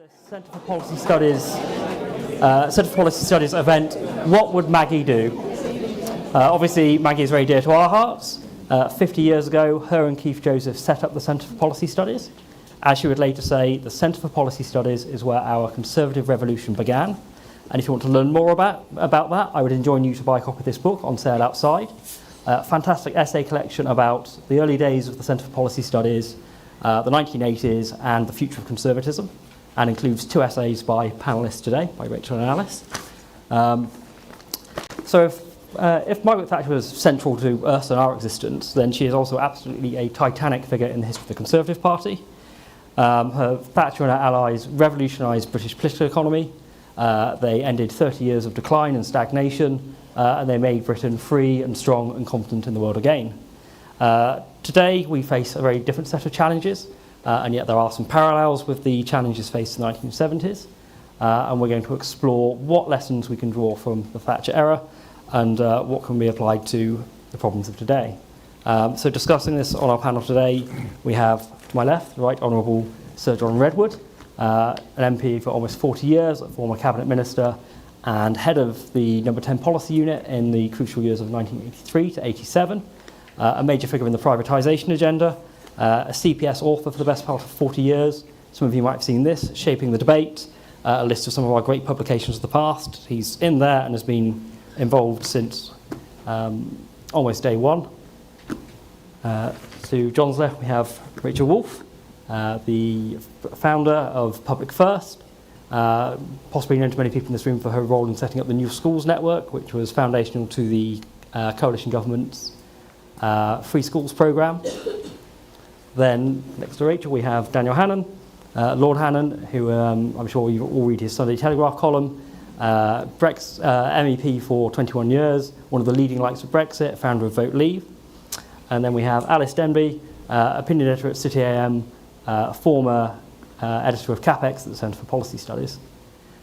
this Centre for Policy Studies event, what would Maggie do? Obviously, Maggie is very dear to our hearts. 50 years ago, her and Keith Joseph set up the Centre for Policy Studies. As she would later say, the Centre for Policy Studies is where our conservative revolution began. And if you want to learn more about that, I would enjoin you to buy a copy of this book on sale outside. Fantastic essay collection about the early days of the Centre for Policy Studies, the 1980s, and the future of conservatism, and includes 2 essays by panellists today, by Rachel and Alice. So if Margaret Thatcher was central to us and our existence, then she is also absolutely a titanic figure in the history of the Conservative Party. Thatcher and her allies revolutionised British political economy. They ended 30 years of decline and stagnation, and they made Britain free and strong and competent in the world again. Today, we face a very different set of challenges, and yet there are some parallels with the challenges faced in the 1970s. And we're going to explore what lessons we can draw from the Thatcher era and what can be applied to the problems of today. So discussing this on our panel today, we have, to my left, the Right Honourable Sir John Redwood, an MP for almost 40 years, a former Cabinet Minister, and head of the No. 10 Policy Unit in the crucial years of 1983 to 87, a major figure in the privatisation agenda, a CPS author for the best part of 40 years. Some of you might have seen this, Shaping the Debate, a list of some of our great publications of the past. He's in there and has been involved since almost day one. To John's left, we have Rachel Wolfe, the founder of Public First, possibly known to many people in this room for her role in setting up the New Schools Network, which was foundational to the coalition government's Free Schools programme. Then, next to Rachel, we have Daniel Hannan, Lord Hannan, who I'm sure you all read his Sunday Telegraph column, MEP for 21 years, one of the leading lights of Brexit, founder of Vote Leave. And then we have Alice Denby, opinion editor at City AM, former editor of CapEx at the Centre for Policy Studies.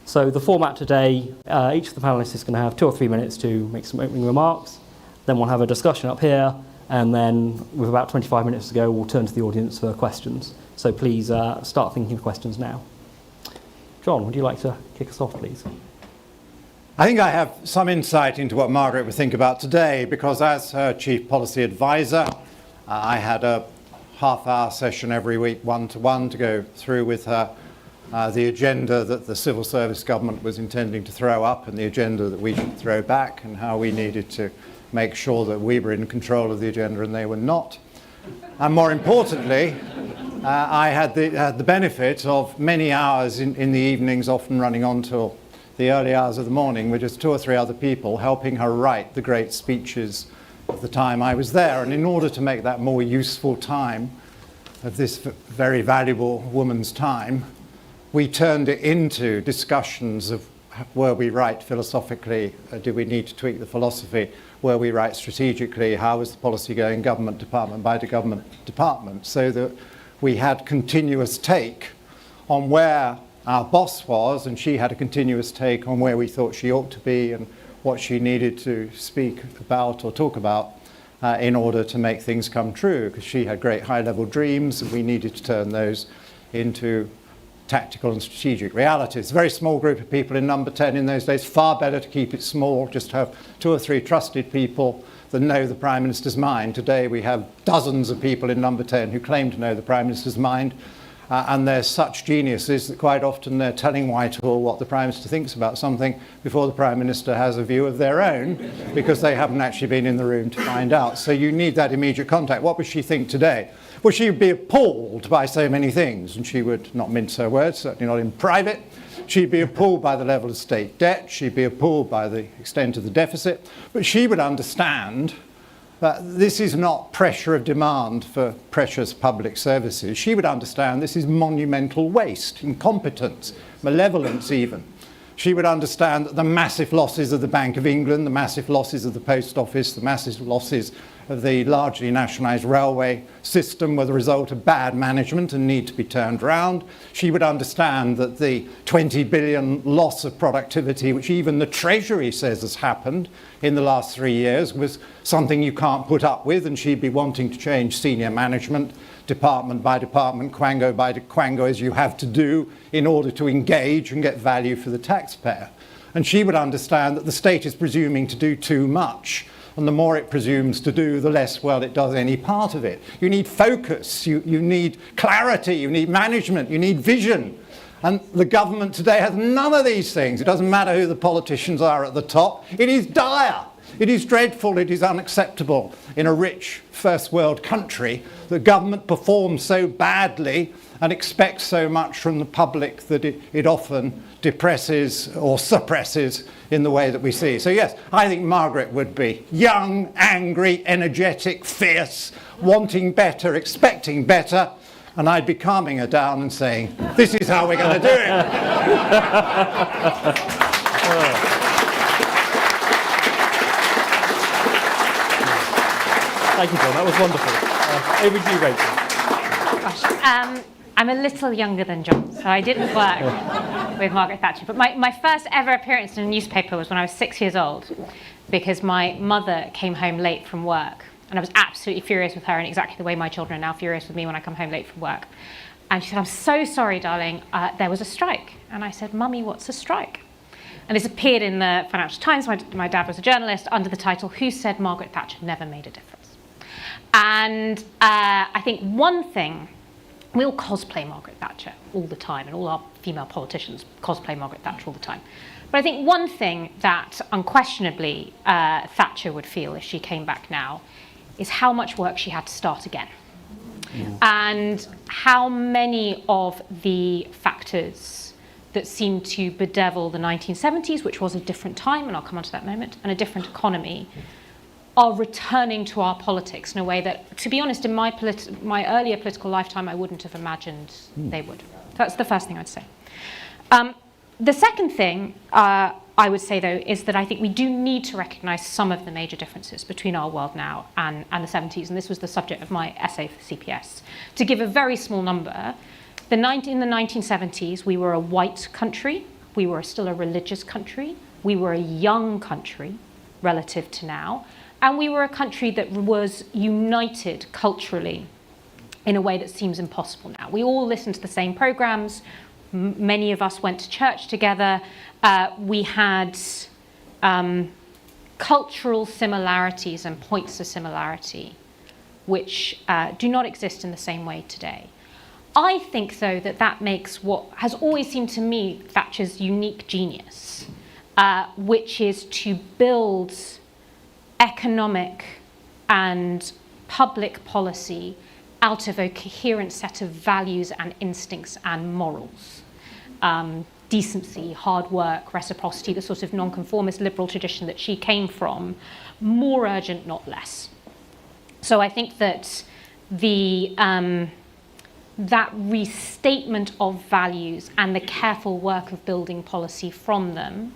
So the format today, each of the panellists is going to have 2 or 3 minutes to make some opening remarks. Then we'll have a discussion up here, and then with about 25 minutes to go, we'll turn to the audience for questions. So please start thinking of questions now. John, would you like to kick us off, please? I think I have some insight into what Margaret would think about today, because as her Chief Policy Advisor, I had a half-hour session every week, one-to-one, to go through with her the agenda that the civil service government was intending to throw up and the agenda that we should throw back, and how we needed to make sure that we were in control of the agenda and they were not. And more importantly, I had the benefit of many hours in the evenings, often running on till the early hours of the morning, with just 2 or 3 other people helping her write the great speeches of the time I was there. And in order to make that more useful time of this very valuable woman's time, we turned it into discussions of where we write philosophically, do we need to tweak the philosophy, where we write strategically, how is the policy going government department by government department, so that we had continuous take on where our boss was, and she had a continuous take on where we thought she ought to be and what she needed to speak about or talk about in order to make things come true, because she had great high-level dreams and we needed to turn those into tactical and strategic realities. A very small group of people in number 10 in those days, far better to keep it small, just have 2 or 3 trusted people that know the Prime Minister's mind. Today we have dozens of people in number 10 who claim to know the Prime Minister's mind, and they're such geniuses that quite often they're telling Whitehall what the Prime Minister thinks about something before the Prime Minister has a view of their own, because they haven't actually been in the room to find out. So you need that immediate contact. What would she think today? Well, she would be appalled by so many things, and she would not mince her words, certainly not in private. She'd be appalled by the level of state debt. She'd be appalled by the extent of the deficit. But she would understand that this is not pressure of demand for precious public services. She would understand this is monumental waste, incompetence, malevolence even. She would understand that the massive losses of the Bank of England, the massive losses of the Post Office, the massive losses of the largely nationalised railway system were the result of bad management and need to be turned round. She would understand that the 20 billion loss of productivity, which even the Treasury says has happened in the last 3 years, was something you can't put up with, and she'd be wanting to change senior management department by department, quango by quango, as you have to do in order to engage and get value for the taxpayer. And she would understand that the state is presuming to do too much. And the more it presumes to do, the less well it does any part of it. You need focus, you need clarity, you need management, you need vision. And the government today has none of these things. It doesn't matter who the politicians are at the top. It is dire. It is dreadful. It is unacceptable in a rich first world country that government performs so badly and expects so much from the public that it often depresses or suppresses in the way that we see. So yes, I think Margaret would be young, angry, energetic, fierce, wanting better, expecting better, and I'd be calming her down and saying, this is how we're going to do it. Thank you, John. That was wonderful. Over to you, Rachel. Gosh, I'm a little younger than John, so I didn't work with Margaret Thatcher. But my first ever appearance in a newspaper was when I was 6 years old, because my mother came home late from work. And I was absolutely furious with her in exactly the way my children are now furious with me when I come home late from work. And she said, I'm so sorry, darling, there was a strike. And I said, Mummy, what's a strike? And this appeared in the Financial Times. My dad was a journalist, under the title, Who Said Margaret Thatcher Never Made a Difference? And I think one thing, we all cosplay Margaret Thatcher all the time, and all our female politicians cosplay Margaret Thatcher all the time. But I think one thing that unquestionably Thatcher would feel if she came back now is how much work she had to start again. And how many of the factors that seemed to bedevil the 1970s, which was a different time, and I'll come on to that in a moment, and a different economy, are returning to our politics in a way that, to be honest, in my earlier political lifetime, I wouldn't have imagined they would. That's the first thing I'd say. The second thing I would say, though, is that I think we do need to recognise some of the major differences between our world now and the 70s, and this was the subject of my essay for CPS. To give a very small number, in the 1970s, we were a white country, we were still a religious country, we were a young country relative to now, and we were a country that was united culturally in a way that seems impossible now. We all listened to the same programmes. Many of us went to church together. We had cultural similarities and points of similarity which do not exist in the same way today. I think, though, that makes what has always seemed to me Thatcher's unique genius, which is to build economic and public policy out of a coherent set of values and instincts and morals. Decency, hard work, reciprocity, the sort of nonconformist liberal tradition that she came from, more urgent, not less. So I think that that restatement of values and the careful work of building policy from them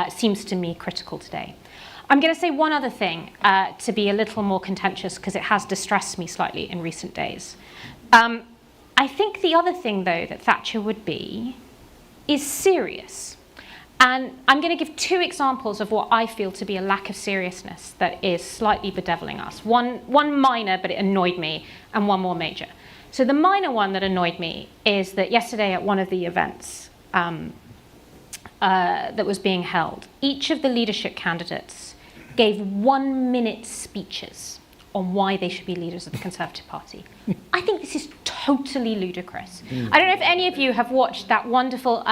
seems to me critical today. I'm going to say one other thing to be a little more contentious, because it has distressed me slightly in recent days. I think the other thing, though, that Thatcher would be is serious. And I'm going to give two examples of what I feel to be a lack of seriousness that is slightly bedeviling us. One minor, but it annoyed me, and one more major. So the minor one that annoyed me is that yesterday at one of the events that was being held, each of the leadership candidates gave 1-minute speeches on why they should be leaders of the Conservative Party. I think this is totally ludicrous. I don't know if any of you have watched that wonderful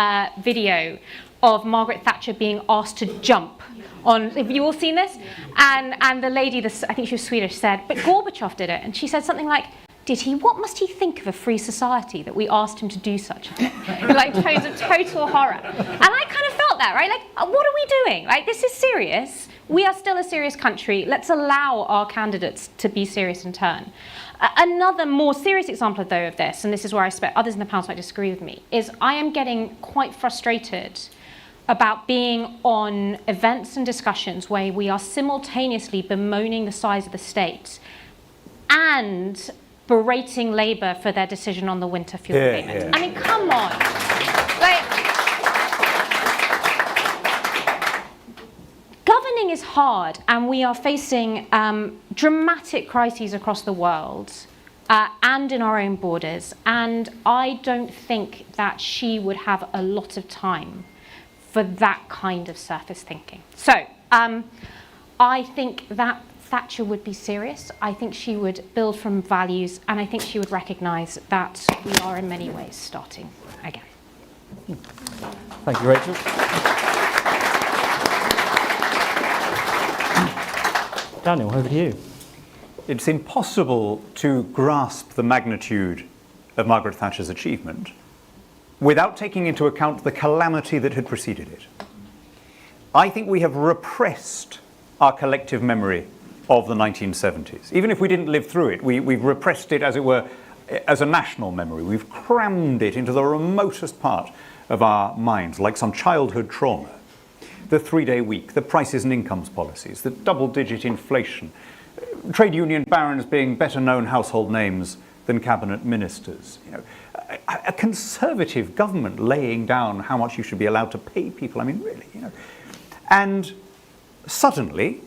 video of Margaret Thatcher being asked to jump on. Have you all seen this? And the lady, I think she was Swedish, said, but Gorbachev did it. And she said something like, did he? What must he think of a free society that we asked him to do such a thing? Like tones of total horror. And I kind of felt that, right? Like, what are we doing? Like, this is serious. We are still a serious country. Let's allow our candidates to be serious in turn. Another more serious example, though, of this, and this is where I expect others in the panel might disagree with me, is I am getting quite frustrated about being on events and discussions where we are simultaneously bemoaning the size of the state and berating Labour for their decision on the winter fuel payment. I mean, come on. Like, governing is hard, and we are facing dramatic crises across the world and in our own borders. And I don't think that she would have a lot of time for that kind of surface thinking. So I think that Thatcher would be serious. I think she would build from values, and I think she would recognise that we are in many ways starting again. Thank you, Rachel. Daniel, over to you. It's impossible to grasp the magnitude of Margaret Thatcher's achievement without taking into account the calamity that had preceded it. I think we have repressed our collective memory of the 1970s. Even if we didn't live through it, we've repressed it, as it were, as a national memory. We've crammed it into the remotest part of our minds, like some childhood trauma. The 3-day week, the prices and incomes policies, the double-digit inflation, trade union barons being better known household names than cabinet ministers. You know, a conservative government laying down how much you should be allowed to pay people. I mean, really, you know. And suddenly,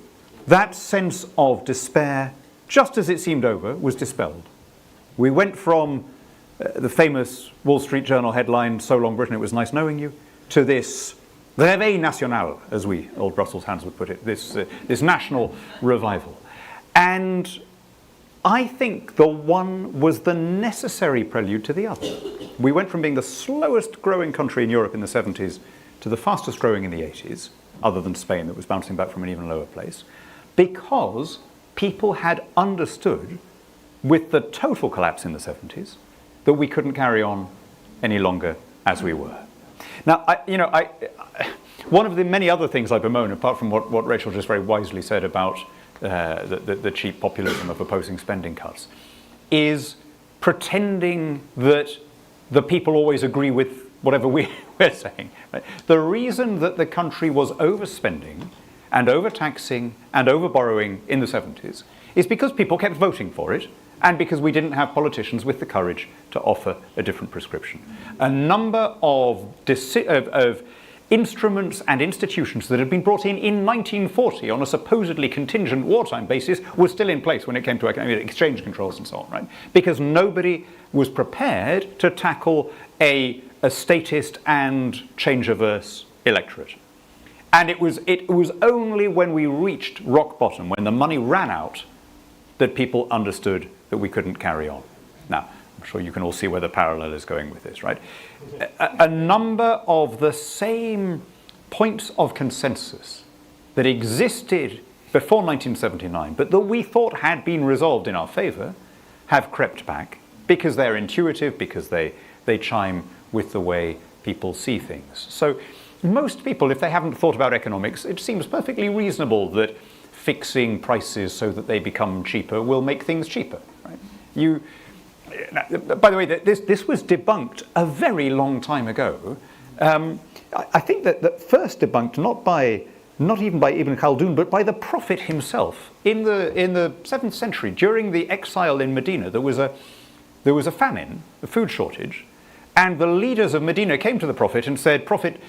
that sense of despair, just as it seemed over, was dispelled. We went from the famous Wall Street Journal headline, "So long Britain, it was nice knowing you," to this réveil national, as we old Brussels hands would put it, this national revival. And I think the one was the necessary prelude to the other. We went from being the slowest growing country in Europe in the 70s to the fastest growing in the 80s, other than Spain that was bouncing back from an even lower place, because people had understood with the total collapse in the 70s that we couldn't carry on any longer as we were. Now, one of the many other things I bemoan, apart from what Rachel just very wisely said about the cheap populism of opposing spending cuts, is pretending that the people always agree with whatever we're saying. Right? The reason that the country was overspending and overtaxing and overborrowing in the 70s is because people kept voting for it, and because we didn't have politicians with the courage to offer a different prescription. A number of instruments and institutions that had been brought in 1940 on a supposedly contingent wartime basis were still in place when it came to exchange controls and so on, right? Because nobody was prepared to tackle a statist and change-averse electorate. And it was only when we reached rock bottom, when the money ran out, that people understood that we couldn't carry on. Now, I'm sure you can all see where the parallel is going with this, right? A number of the same points of consensus that existed before 1979, but that we thought had been resolved in our favour, have crept back because they're intuitive, because they chime with the way people see things. So most people, if they haven't thought about economics, it seems perfectly reasonable that fixing prices so that they become cheaper will make things cheaper. Right? By the way, this was debunked a very long time ago. I think that first debunked not even by Ibn Khaldun, but by the Prophet himself. In the 7th century, during the exile in Medina, there was a famine, a food shortage, and the leaders of Medina came to the Prophet and said, "Prophet,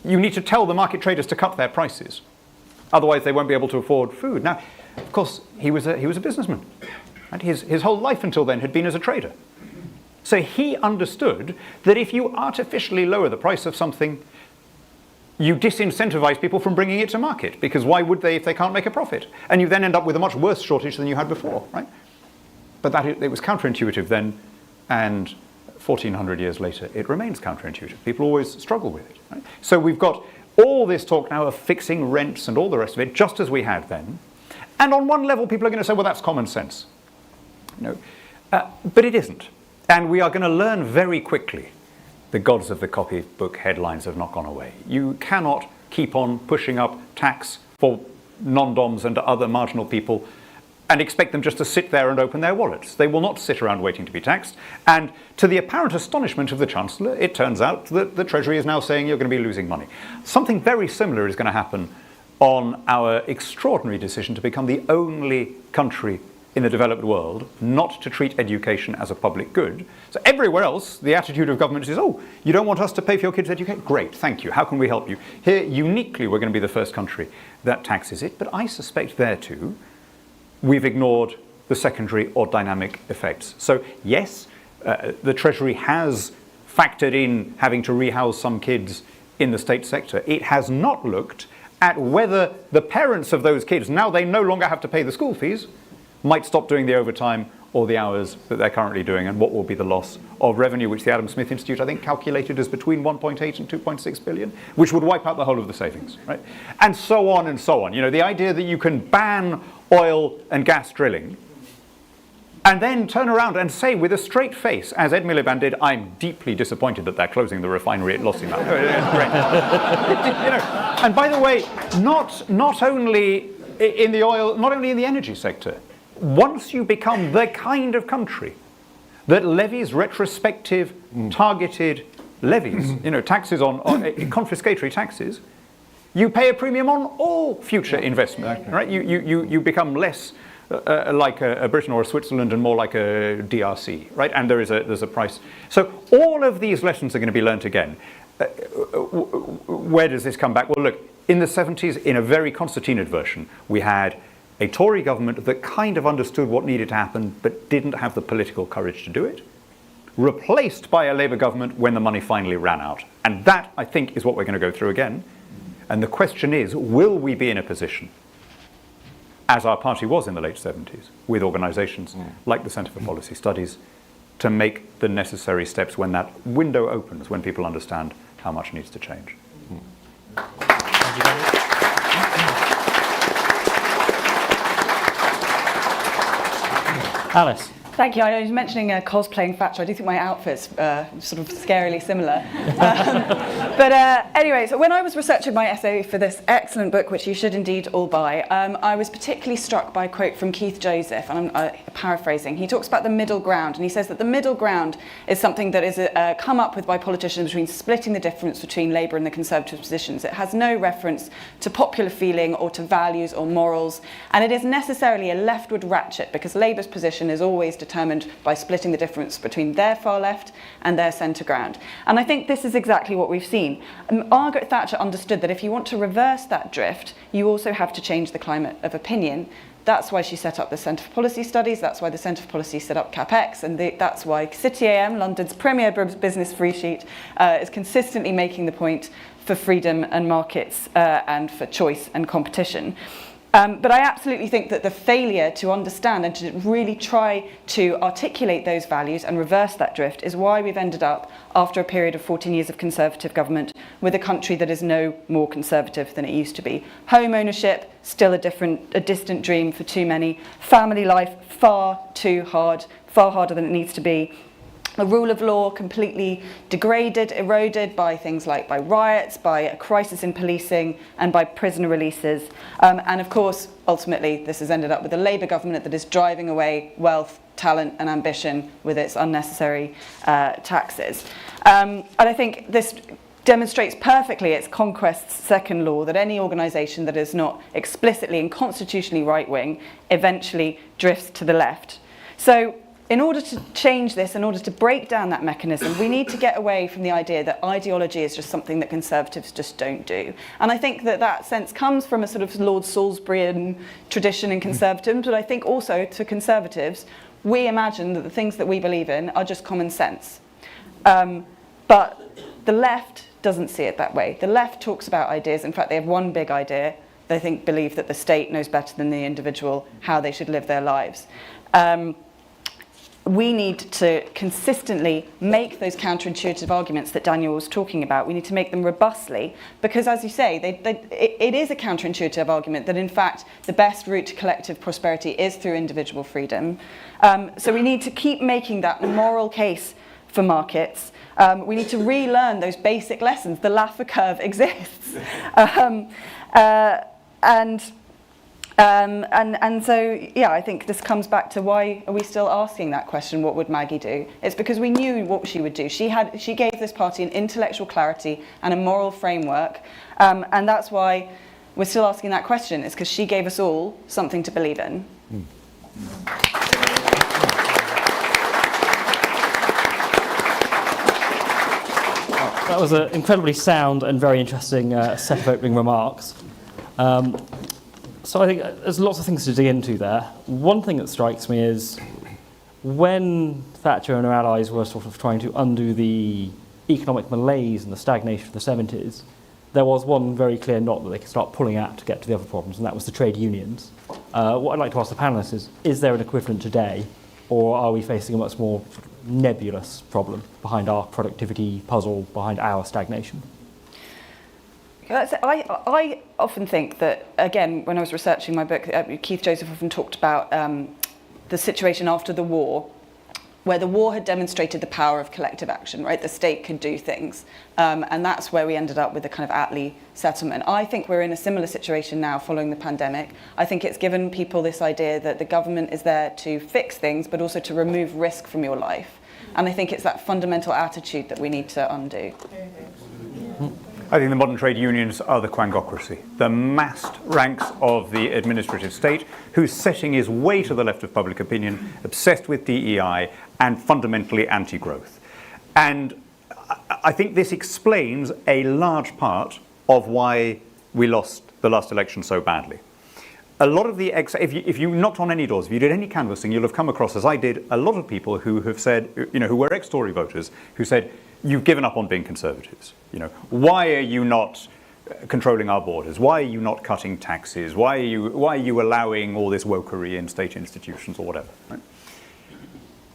you need to tell the market traders to cut their prices. Otherwise, they won't be able to afford food." Now, of course, he was a businessman. And his whole life until then had been as a trader. So he understood that if you artificially lower the price of something, you disincentivize people from bringing it to market. Because why would they if they can't make a profit? And you then end up with a much worse shortage than you had before, right? But it was counterintuitive then, and 1400 years later, it remains counterintuitive. People always struggle with it. Right? So we've got all this talk now of fixing rents and all the rest of it, just as we had then. And on one level, people are going to say, well, that's common sense. No, but it isn't. And we are going to learn very quickly the gods of the copybook headlines have not gone away. You cannot keep on pushing up tax for non-doms and other marginal people and expect them just to sit there and open their wallets. They will not sit around waiting to be taxed. And to the apparent astonishment of the Chancellor, it turns out that the Treasury is now saying you're going to be losing money. Something very similar is going to happen on our extraordinary decision to become the only country in the developed world not to treat education as a public good. So everywhere else, the attitude of government is, oh, you don't want us to pay for your kids' education? Great, thank you. How can we help you? Here, uniquely, we're going to be the first country that taxes it. But I suspect there, too, we've ignored the secondary or dynamic effects. So yes, the Treasury has factored in having to rehouse some kids in the state sector. It has not looked at whether the parents of those kids, now they no longer have to pay the school fees, might stop doing the overtime or the hours that they're currently doing, and what will be the loss of revenue, which the Adam Smith Institute, I think, calculated as between 1.8 and 2.6 billion, which would wipe out the whole of the savings, right? And so on and so on. You know, the idea that you can ban oil and gas drilling and then turn around and say with a straight face, as Ed Miliband did, I'm deeply disappointed that they're closing the refinery at Lossiemouth. You know, and by the way, not only in the oil, not only in the energy sector, once you become the kind of country that levies retrospective, targeted levies, you know, taxes on confiscatory taxes, you pay a premium on all future investment, exactly. Right? You become less like a Britain or a Switzerland and more like a DRC, right? And there's a price. So all of these lessons are going to be learnt again. Where does this come back? Well, look, in the 70s, in a very concertinaed version, we had a Tory government that kind of understood what needed to happen but didn't have the political courage to do it, replaced by a Labour government when the money finally ran out. And that, I think, is what we're going to go through again. And the question is, will we be in a position, as our party was in the late 70s, with organisations like the Centre for Policy Studies, to make the necessary steps when that window opens, when people understand how much needs to change? Thank you very much. Alice. Thank you. I was mentioning cosplaying Thatcher. I do think my outfit's sort of scarily similar. But anyway, so when I was researching my essay for this excellent book, which you should indeed all buy, I was particularly struck by a quote from Keith Joseph, and I'm paraphrasing. He talks about the middle ground, and he says that the middle ground is something that is come up with by politicians between splitting the difference between Labour and the Conservative positions. It has no reference to popular feeling or to values or morals, and it is necessarily a leftward ratchet because Labour's position is always determined by splitting the difference between their far left and their centre ground. And I think this is exactly what we've seen. Margaret Thatcher understood that if you want to reverse that drift, you also have to change the climate of opinion. That's why she set up the Centre for Policy Studies, that's why the Centre for Policy set up CapX, and that's why City AM, London's premier business free sheet, is consistently making the point for freedom and markets and for choice and competition. But I absolutely think that the failure to understand and to really try to articulate those values and reverse that drift is why we've ended up, after a period of 14 years of Conservative government, with a country that is no more Conservative than it used to be. Home ownership, still a distant dream for too many. Family life, far too hard, far harder than it needs to be. The rule of law completely degraded, eroded by things like by riots, by a crisis in policing, and by prisoner releases. And of course, ultimately, this has ended up with a Labour government that is driving away wealth, talent, and ambition with its unnecessary taxes. And I think this demonstrates perfectly its Conquest's second law, that any organisation that is not explicitly and constitutionally right-wing eventually drifts to the left. So, in order to change this, in order to break down that mechanism, we need to get away from the idea that ideology is just something that Conservatives just don't do. And I think that that sense comes from a sort of Lord Salisburyan tradition in Conservatism, but I think also to Conservatives, we imagine that the things that we believe in are just common sense. But the left doesn't see it that way. The left talks about ideas. In fact, they have one big idea. They believe that the state knows better than the individual how they should live their lives. We need to consistently make those counterintuitive arguments that Daniel was talking about. We need to make them robustly because, as you say, it is a counterintuitive argument that, in fact, the best route to collective prosperity is through individual freedom. So we need to keep making that moral case for markets. We need to relearn those basic lessons. The Laffer curve exists. And so, yeah, I think this comes back to why are we still asking that question, what would Maggie do? It's because we knew what she would do. She gave this party an intellectual clarity and a moral framework, and that's why we're still asking that question. It's because she gave us all something to believe in. That was an incredibly sound and very interesting set of opening remarks. So I think there's lots of things to dig into there. One thing that strikes me is when Thatcher and her allies were sort of trying to undo the economic malaise and the stagnation of the 70s, there was one very clear knot that they could start pulling at to get to the other problems, and that was the trade unions. What I'd like to ask the panellists is there an equivalent today, or are we facing a much more nebulous problem behind our productivity puzzle, behind our stagnation? I often think that, again, when I was researching my book, Keith Joseph often talked about the situation after the war, where the war had demonstrated the power of collective action, right? The state could do things. And that's where we ended up with the kind of Attlee settlement. I think we're in a similar situation now following the pandemic. I think it's given people this idea that the government is there to fix things, but also to remove risk from your life. And I think it's that fundamental attitude that we need to undo. I think the modern trade unions are the quangocracy, the massed ranks of the administrative state whose setting is way to the left of public opinion, obsessed with DEI and fundamentally anti-growth. And I think this explains a large part of why we lost the last election so badly. A lot of the, if you knocked on any doors, if you did any canvassing, you'll have come across, as I did, a lot of people who have said, who were ex-Tory voters, who said, you've given up on being conservatives. Why are you not controlling our borders? Why are you not cutting taxes? Why are you allowing all this wokery in state institutions or whatever? Right?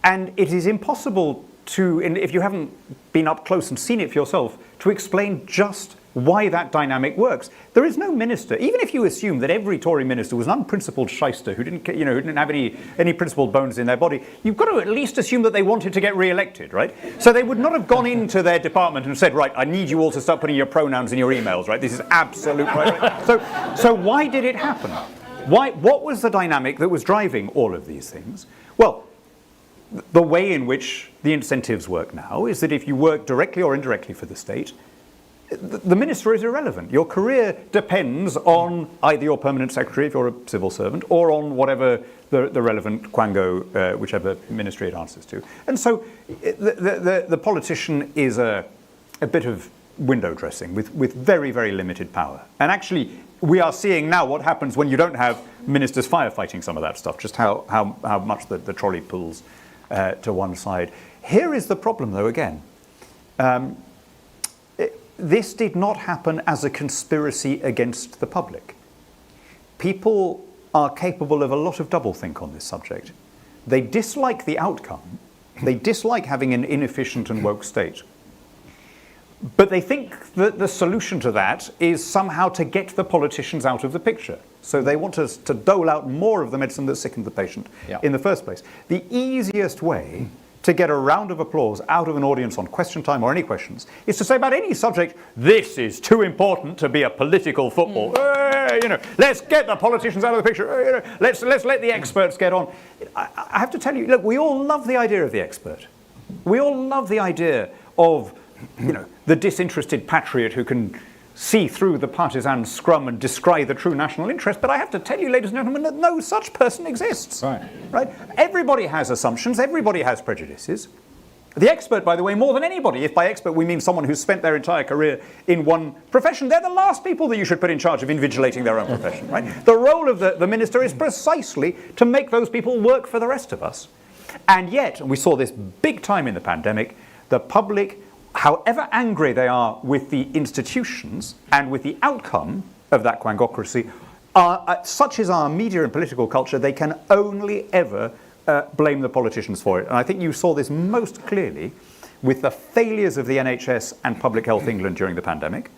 And it is impossible to, if you haven't been up close and seen it for yourself, to explain just why that dynamic works. There is no minister, even if you assume that every Tory minister was an unprincipled shyster who didn't have any principled bones in their body, you've got to at least assume that they wanted to get re-elected, right? So they would not have gone into their department and said, right, I need you all to start putting your pronouns in your emails, right? This is absolute right. So why did it happen? What was the dynamic that was driving all of these things? Well, the way in which the incentives work now is that if you work directly or indirectly for the state, the minister is irrelevant. Your career depends on either your permanent secretary, if you're a civil servant, or on whatever the relevant quango, whichever ministry it answers to. And so the politician is a bit of window dressing with very, very limited power. And actually, we are seeing now what happens when you don't have ministers firefighting some of that stuff, just how much the trolley pulls to one side. Here is the problem, though, again. This did not happen as a conspiracy against the public. People are capable of a lot of doublethink on this subject. They dislike the outcome. They dislike having an inefficient and woke state. But they think that the solution to that is somehow to get the politicians out of the picture. So they want us to dole out more of the medicine that sickened the patient in the first place. The easiest way to get a round of applause out of an audience on question time or any questions is to say about any subject, this is too important to be a political football. Let's get the politicians out of the picture. Let's let the experts get on. I have to tell you, look, we all love the idea of the expert. We all love the idea of the disinterested patriot who can see through the partisan scrum and descry the true national interest. But I have to tell you, ladies and gentlemen, that no such person exists. Right? Everybody has assumptions. Everybody has prejudices. The expert, by the way, more than anybody, if by expert we mean someone who's spent their entire career in one profession, they're the last people that you should put in charge of invigilating their own profession. Right? The role of the minister is precisely to make those people work for the rest of us. And yet, and we saw this big time in the pandemic, the public, however angry they are with the institutions and with the outcome of that quangocracy, such is our media and political culture, they can only ever blame the politicians for it. And I think you saw this most clearly with the failures of the NHS and Public Health England during the pandemic.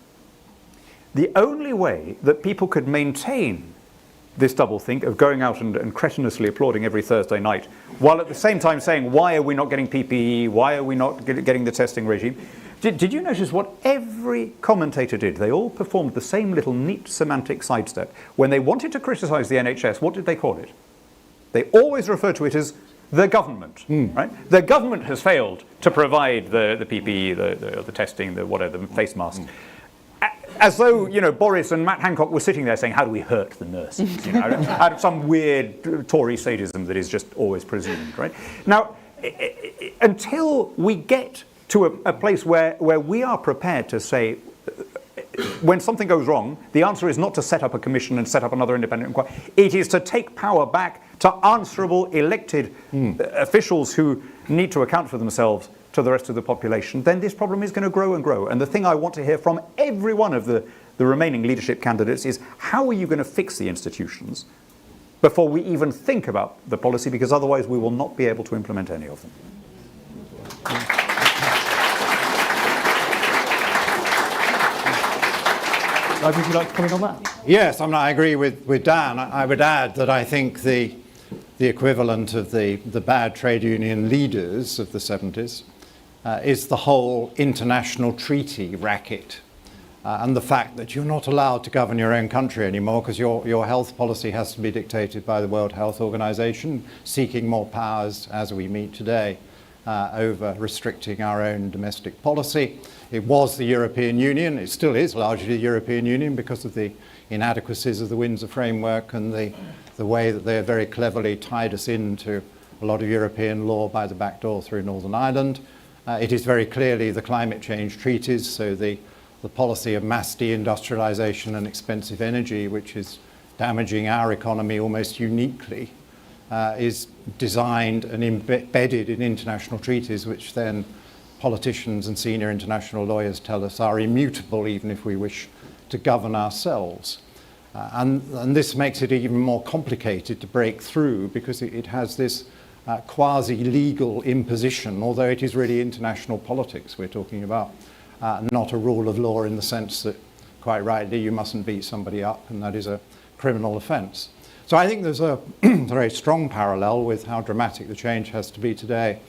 The only way that people could maintain this doublethink of going out and cretinously applauding every Thursday night, while at the same time saying, why are we not getting PPE? Why are we not getting the testing regime? Did you notice what every commentator did? They all performed the same little neat semantic sidestep. When they wanted to criticize the NHS, what did they call it? They always referred to it as the government. Right? The government has failed to provide the PPE, the testing, the whatever, the face masks. As though, Boris and Matt Hancock were sitting there saying, how do we hurt the nurses? Out of some weird Tory sadism that is just always presumed, right? Now, until we get to a place where we are prepared to say, when something goes wrong, the answer is not to set up a commission and set up another independent inquiry. It is to take power back to answerable elected officials who need to account for themselves to the rest of the population. Then this problem is going to grow and grow. And the thing I want to hear from every one of the remaining leadership candidates is, how are you going to fix the institutions before we even think about the policy? Because otherwise we will not be able to implement any of them. Would you like to comment on that? Yes, I agree with Dan. I would add that I think the equivalent of the bad trade union leaders of the 70s is the whole international treaty racket. And the fact that you're not allowed to govern your own country anymore because your health policy has to be dictated by the World Health Organization, seeking more powers as we meet today over restricting our own domestic policy. It was the European Union, it still is largely the European Union because of the inadequacies of the Windsor Framework and the way that they have very cleverly tied us into a lot of European law by the back door through Northern Ireland. It is very clearly the climate change treaties, so the policy of mass deindustrialization and expensive energy, which is damaging our economy almost uniquely, is designed and embedded in international treaties, which then politicians and senior international lawyers tell us are immutable even if we wish to govern ourselves. And this makes it even more complicated to break through because it has this quasi-legal imposition, although it is really international politics we're talking about. Not a rule of law in the sense that, quite rightly, you mustn't beat somebody up, and that is a criminal offence. So I think there's a very strong parallel with how dramatic the change has to be today,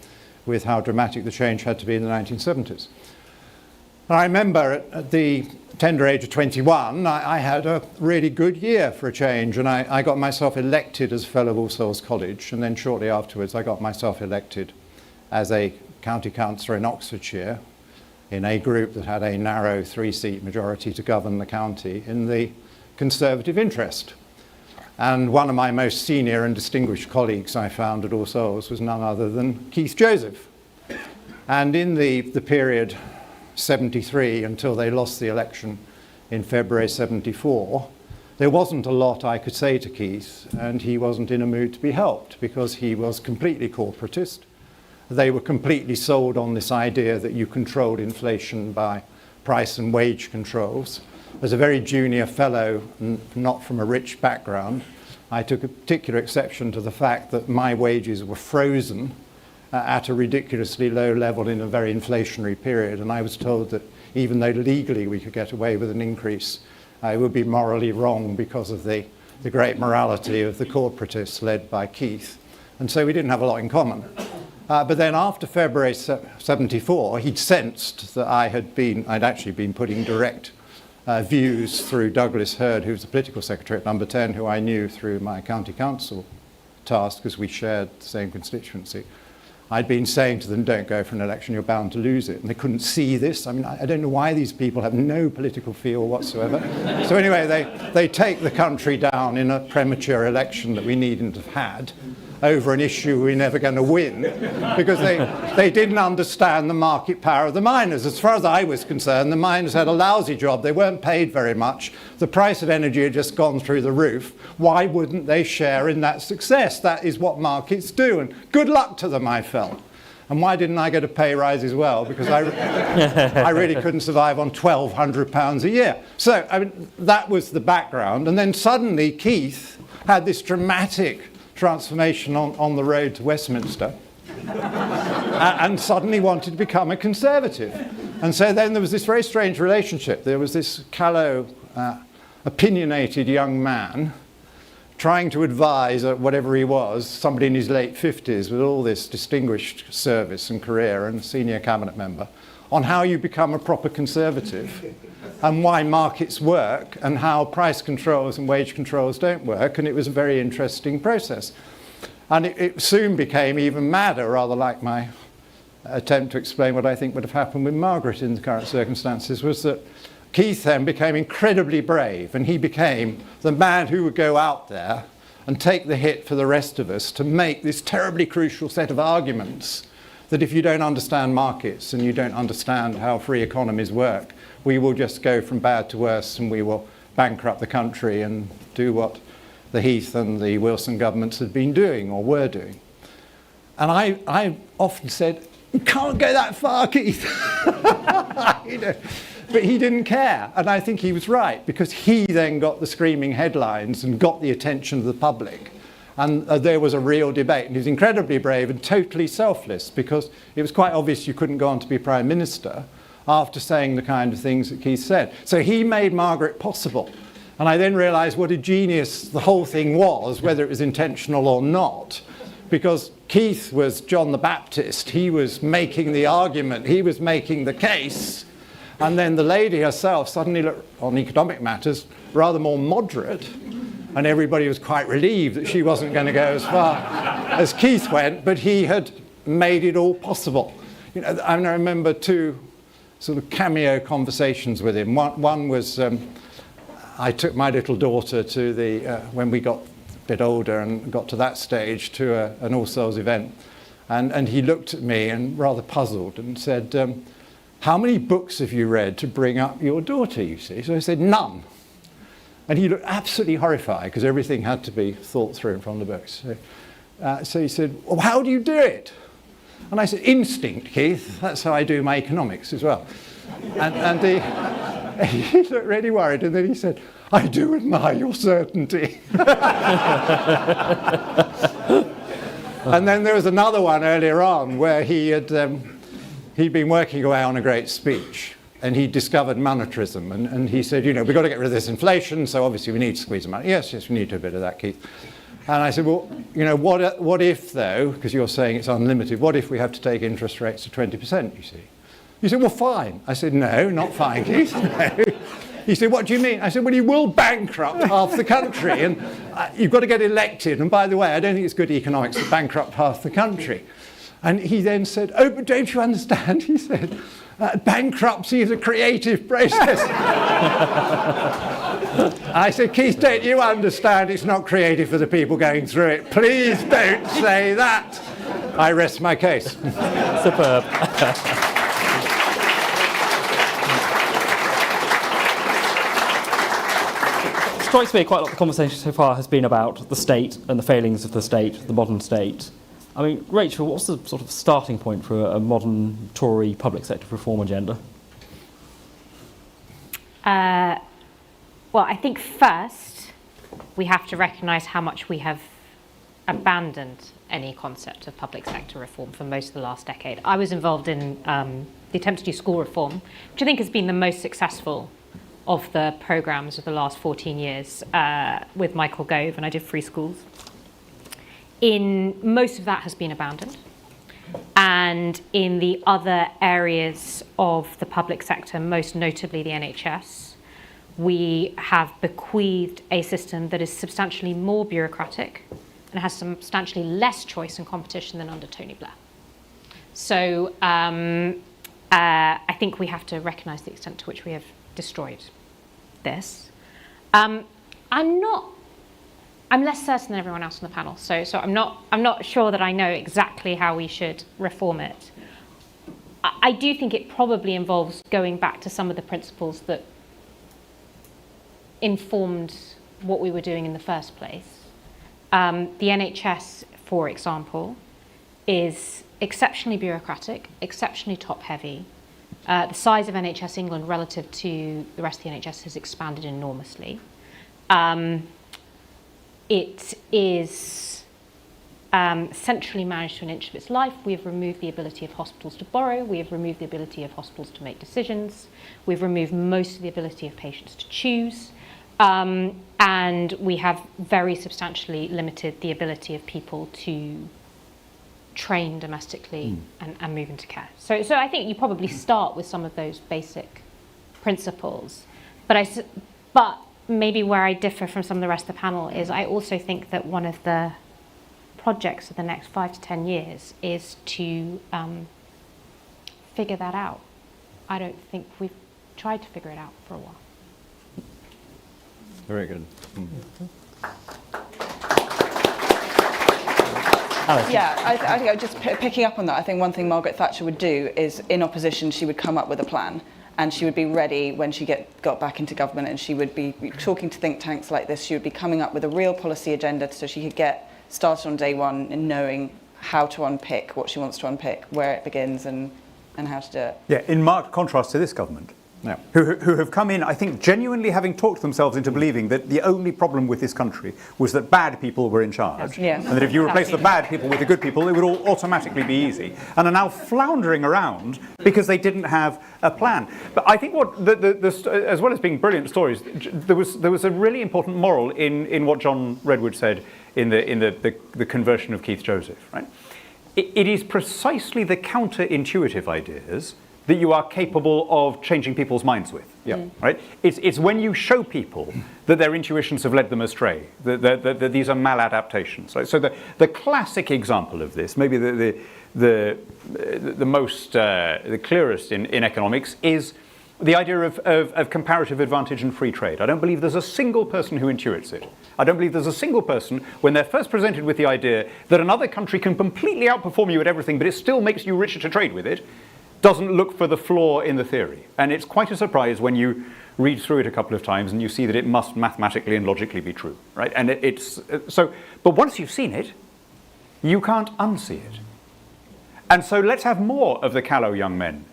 with how dramatic the change had to be in the 1970s. I remember at the tender age of 21, I had a really good year for a change, and I got myself elected as Fellow of All Souls College, and then shortly afterwards I got myself elected as a county councillor in Oxfordshire, in a group that had a narrow 3-seat majority to govern the county in the Conservative interest. And one of my most senior and distinguished colleagues I found at All Souls was none other than Keith Joseph. And in the period 73 until they lost the election in February 74, there wasn't a lot I could say to Keith, and he wasn't in a mood to be helped because he was completely corporatist. They were completely sold on this idea that you controlled inflation by price and wage controls. As a very junior fellow, not from a rich background, I took a particular exception to the fact that my wages were frozen at a ridiculously low level in a very inflationary period, and I was told that even though legally we could get away with an increase, it would be morally wrong because of the great morality of the corporatists led by Keith. And so we didn't have a lot in common. But then after February 74, he'd sensed that I'd actually been putting direct views through Douglas Hurd, who was the political secretary at Number 10, who I knew through my county council task because we shared the same constituency. I'd been saying to them, don't go for an election, you're bound to lose it. And they couldn't see this. I mean, I don't know why these people have no political feel whatsoever. So anyway, they take the country down in a premature election that we needn't have had over an issue we're never going to win because they didn't understand the market power of the miners. As far as I was concerned, the miners had a lousy job. They weren't paid very much. The price of energy had just gone through the roof. Why wouldn't they share in that success? That is what markets do. And good luck to them, I felt. And why didn't I get a pay rise as well? Because I really couldn't survive on £1,200 a year. So I mean, that was the background. And then suddenly Keith had this dramatic transformation on the road to Westminster and suddenly wanted to become a Conservative. And so then there was this very strange relationship. There was this callow, opinionated young man trying to advise, whatever he was, somebody in his late 50s with all this distinguished service and career and senior cabinet member, on how you become a proper Conservative and why markets work and how price controls and wage controls don't work. And it was a very interesting process. And it soon became even madder, rather like my attempt to explain what I think would have happened with Margaret in the current circumstances, was that Keith then became incredibly brave, and he became the man who would go out there and take the hit for the rest of us to make this terribly crucial set of arguments that if you don't understand markets and you don't understand how free economies work, we will just go from bad to worse and we will bankrupt the country and do what the Heath and the Wilson governments had been doing or were doing. And I often said, you can't go that far, Keith. You know, but he didn't care. And I think he was right, because he then got the screaming headlines and got the attention of the public. And there was a real debate. And he was incredibly brave and totally selfless, because it was quite obvious you couldn't go on to be Prime Minister after saying the kind of things that Keith said. So he made Margaret possible. And I then realised what a genius the whole thing was, whether it was intentional or not. Because Keith was John the Baptist. He was making the argument. He was making the case. And then the lady herself suddenly looked, on economic matters, rather more moderate. And everybody was quite relieved that she wasn't going to go as far as Keith went, but he had made it all possible. You know, I remember two sort of cameo conversations with him. One was, I took my little daughter to the, when we got a bit older and got to that stage, to an All Souls event. And he looked at me and rather puzzled and said, how many books have you read to bring up your daughter, you see? So I said, none. And he looked absolutely horrified, because everything had to be thought through from the books. So he said, well, how do you do it? And I said, instinct, Keith. That's how I do my economics as well. And he looked really worried, and then he said, I do admire your certainty. And then there was another one earlier on where he'd been working away on a great speech, and he discovered monetarism, and he said, you know, we've got to get rid of this inflation, so obviously we need to squeeze the money. Yes, we need to do a bit of that, Keith. And I said, well, you know, what if, though, because you're saying it's unlimited, what if we have to take interest rates to 20%, you see? He said, well, fine. I said, no, not fine, Keith. No. He said, what do you mean? I said, well, you will bankrupt half the country, and you've got to get elected. And by the way, I don't think it's good economics to bankrupt half the country. And he then said, oh, but don't you understand? He said, bankruptcy is a creative process. I said, Keith, don't you understand it's not creative for the people going through it? Please don't say that. I rest my case. Superb. Strikes me quite a lot of the conversation so far has been about the state and the failings of the state, the modern state. I mean, Rachel, what's the sort of starting point for a modern Tory public sector reform agenda? Well, I think first we have to recognise how much we have abandoned any concept of public sector reform for most of the last decade. I was involved in the attempt to do school reform, which I think has been the most successful of the programmes of the last 14 years with Michael Gove, and I did free schools. In most of that has been abandoned, and in the other areas of the public sector, most notably the NHS, we have bequeathed a system that is substantially more bureaucratic and has substantially less choice and competition than under Tony Blair. So I think we have to recognise the extent to which we have destroyed this. I'm less certain than everyone else on the panel, so I'm not sure that I know exactly how we should reform it. I do think it probably involves going back to some of the principles that informed what we were doing in the first place. The NHS, for example, is exceptionally bureaucratic, exceptionally top-heavy. The size of NHS England relative to the rest of the NHS has expanded enormously. It is centrally managed to an inch of its life. We have removed the ability of hospitals to borrow. We have removed the ability of hospitals to make decisions. We've removed most of the ability of patients to choose. And we have very substantially limited the ability of people to train domestically and move into care. So I think you probably start with some of those basic principles. But maybe where I differ from some of the rest of the panel is I also think that one of the projects of the next 5 to 10 years is to figure that out. I don't think we've tried to figure it out for a while. Very good. Yeah, I think just picking up on that, I think one thing Margaret Thatcher would do is, in opposition, she would come up with a plan. and she would be ready when she got back into government, and she would be talking to think tanks like this. She would be coming up with a real policy agenda so she could get started on day one in knowing how to unpick what she wants to unpick, where it begins, and how to do it. Yeah, in marked contrast to this government, who have come in, I think, genuinely having talked themselves into believing that the only problem with this country was that bad people were in charge, and that if you replace the bad people with the good people, it would all automatically be easy, and are now floundering around because they didn't have a plan. But I think what, as well as being brilliant stories, there was a really important moral in what John Redwood said in the conversion of Keith Joseph, right? It is precisely the counterintuitive ideas that you are capable of changing people's minds with. Right? It's when you show people that their intuitions have led them astray, that these are maladaptations. Right? So the classic example of this, maybe the clearest in economics, is the idea of comparative advantage and free trade. I don't believe there's a single person who intuits it. I don't believe there's a single person, when they're first presented with the idea that another country can completely outperform you at everything, but it still makes you richer to trade with it, doesn't look for the flaw in the theory. And it's quite a surprise when you read through it a couple of times and you see that it must mathematically and logically be true, right? And but once you've seen it, you can't unsee it. And so let's have more of the callow young men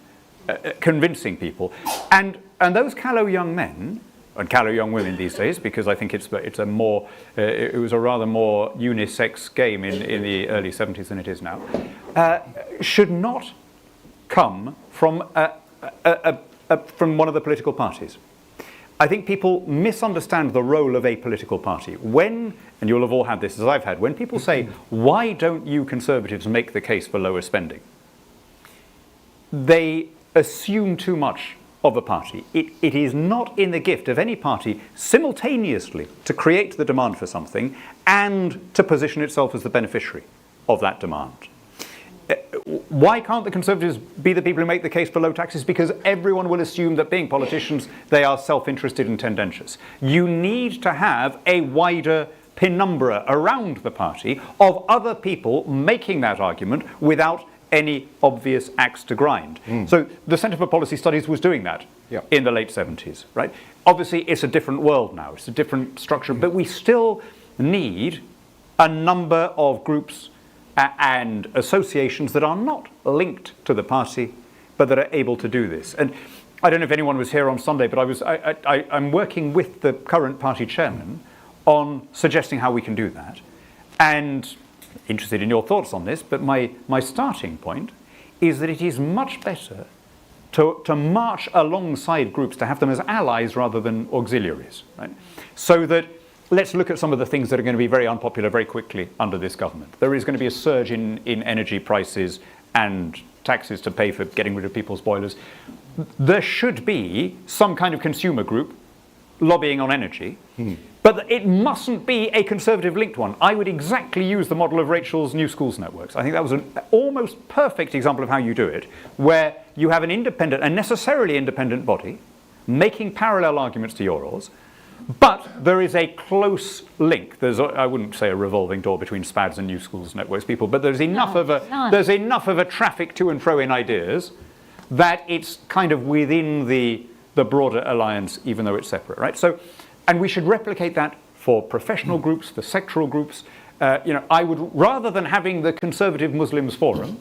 convincing people. And those callow young men, and callow young women these days, because I think it was a rather more unisex game in the early 70s than it is now, should not come from one of the political parties. I think people misunderstand the role of a political party. And you'll have all had this as I've had, when people say, why don't you Conservatives make the case for lower spending? They assume too much of a party. It is not in the gift of any party simultaneously to create the demand for something and to position itself as the beneficiary of that demand. Why can't the Conservatives be the people who make the case for low taxes? Because everyone will assume that being politicians, they are self-interested and tendentious. You need to have a wider penumbra around the party of other people making that argument without any obvious axe to grind. So the Centre for Policy Studies was doing that in the late 70s, right? Obviously, it's a different world now. It's a different structure, but we still need a number of groups and associations that are not linked to the party, but that are able to do this. And I don't know if anyone was here on Sunday, but I'm working with the current party chairman on suggesting how we can do that. And interested in your thoughts on this, but my starting point is that it is much better to march alongside groups, to have them as allies rather than auxiliaries, right? So that, let's look at some of the things that are going to be very unpopular very quickly under this government. There is going to be a surge in energy prices and taxes to pay for getting rid of people's boilers. There should be some kind of consumer group lobbying on energy, but it mustn't be a Conservative linked one. I would exactly use the model of Rachel's New Schools Networks. I think that was an almost perfect example of how you do it, where you have an independent, a necessarily independent body making parallel arguments to yours, but there is a close link. I wouldn't say a revolving door between SPADs and New Schools Networks people, but there's enough of a traffic to and fro in ideas that it's kind of within the broader alliance, even though it's separate, right? So, and we should replicate that for professional groups, for sectoral groups. I would, rather than having the Conservative Muslims Forum,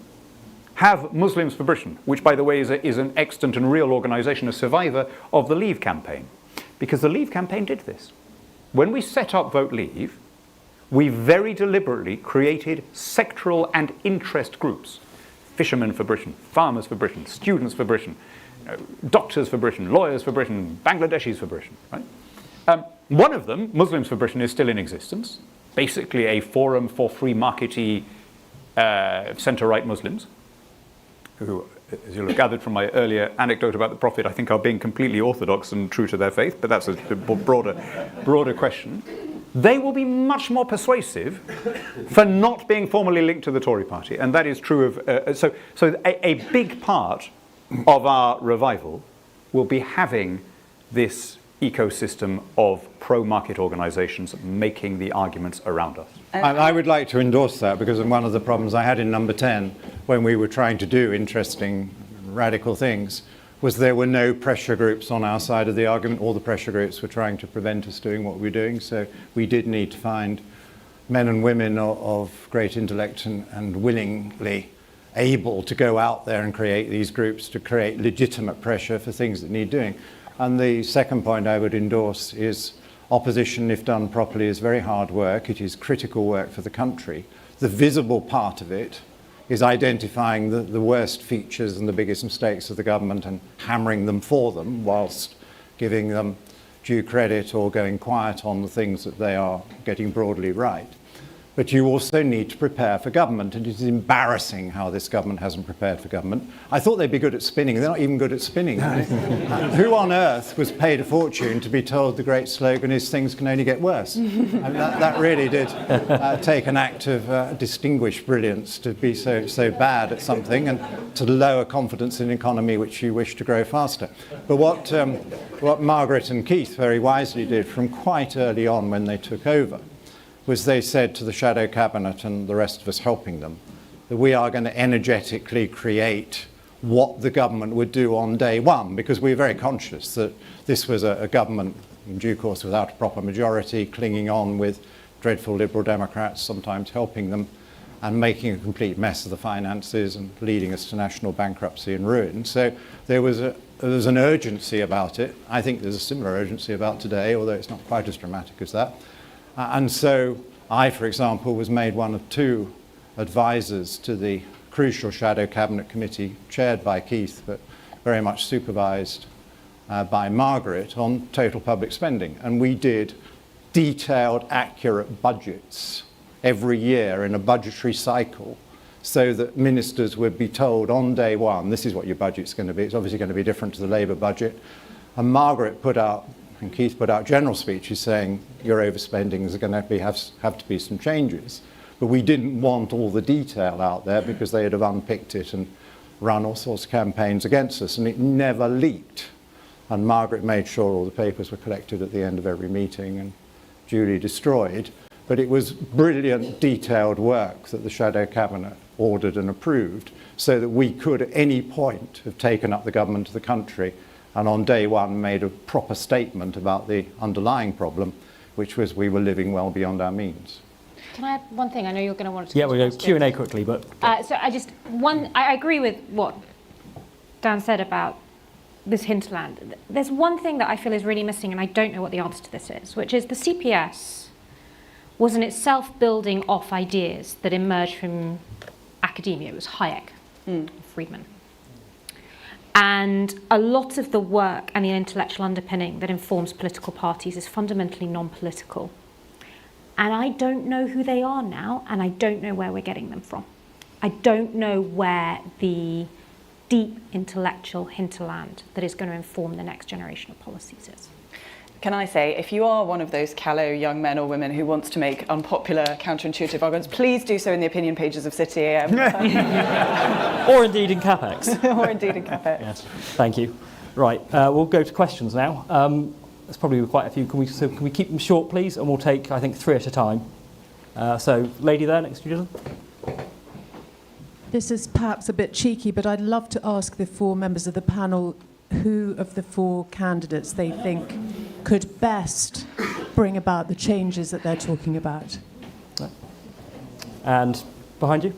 have Muslims for Britain, which, by the way, is an extant and real organisation, a survivor of the Leave campaign. Because the Leave campaign did this. When we set up Vote Leave, we very deliberately created sectoral and interest groups. Fishermen for Britain, farmers for Britain, students for Britain, doctors for Britain, lawyers for Britain, Bangladeshis for Britain, right? One of them, Muslims for Britain, is still in existence. Basically a forum for free markety centre-right Muslims, who, as you'll have gathered from my earlier anecdote about the Prophet, I think are being completely orthodox and true to their faith, but that's a broader question. They will be much more persuasive for not being formally linked to the Tory party, and that is true of... So a big part of our revival will be having this ecosystem of pro-market organisations making the arguments around us. I would like to endorse that, because one of the problems I had in number 10 when we were trying to do interesting, radical things was there were no pressure groups on our side of the argument. All the pressure groups were trying to prevent us doing what we were doing. So we did need to find men and women of great intellect and willingly able to go out there and create these groups to create legitimate pressure for things that need doing. And the second point I would endorse is opposition, if done properly, is very hard work. It is critical work for the country. The visible part of it is identifying the worst features and the biggest mistakes of the government and hammering them for them whilst giving them due credit or going quiet on the things that they are getting broadly right. But you also need to prepare for government, and it is embarrassing how this government hasn't prepared for government. I thought they'd be good at spinning. They're not even good at spinning. Who on earth was paid a fortune to be told the great slogan is things can only get worse? I mean, that really did take an act of distinguished brilliance to be so bad at something and to lower confidence in an economy which you wish to grow faster. But what Margaret and Keith very wisely did from quite early on when they took over was they said to the shadow cabinet and the rest of us helping them that we are going to energetically create what the government would do on day one, because we were very conscious that this was a government in due course without a proper majority, clinging on with dreadful Liberal Democrats, sometimes helping them and making a complete mess of the finances and leading us to national bankruptcy and ruin. So there was an urgency about it. I think there's a similar urgency about today, although it's not quite as dramatic as that. And so I, for example, was made one of 2 advisors to the crucial Shadow Cabinet Committee chaired by Keith, but very much supervised by Margaret on total public spending. And we did detailed, accurate budgets every year in a budgetary cycle so that ministers would be told on day one, this is what your budget's going to be. It's obviously going to be different to the Labour budget. And Margaret put out and Keith put out general speeches saying your overspending is going to have to be some changes. But we didn't want all the detail out there because they'd have unpicked it and run all sorts of campaigns against us, and it never leaked. And Margaret made sure all the papers were collected at the end of every meeting and duly destroyed. But it was brilliant, detailed work that the Shadow Cabinet ordered and approved so that we could at any point have taken up the government of the country and on day one made a proper statement about the underlying problem, which was we were living well beyond our means. Can I add one thing? I know you're going to want to... Yeah, we'll go Q&A quickly, but... So I agree with what Dan said about this hinterland. There's one thing that I feel is really missing, and I don't know what the answer to this is, which is the CPS was in itself building off ideas that emerged from academia. It was Hayek, Friedman. And a lot of the work and the intellectual underpinning that informs political parties is fundamentally non-political. And I don't know who they are now, and I don't know where we're getting them from. I don't know where the deep intellectual hinterland that is going to inform the next generation of policies is. Can I say, if you are one of those callow young men or women who wants to make unpopular, counterintuitive arguments, please do so in the opinion pages of City AM. Or indeed in CapEx. Or indeed in CapEx. Yes, thank you. Right, we'll go to questions now. There's probably quite a few. Can we keep them short, please? And we'll take, I think, 3 at a time. So, lady there next to you. This is perhaps a bit cheeky, but I'd love to ask the 4 members of the panel who of the 4 candidates they think could best bring about the changes that they're talking about. And behind you.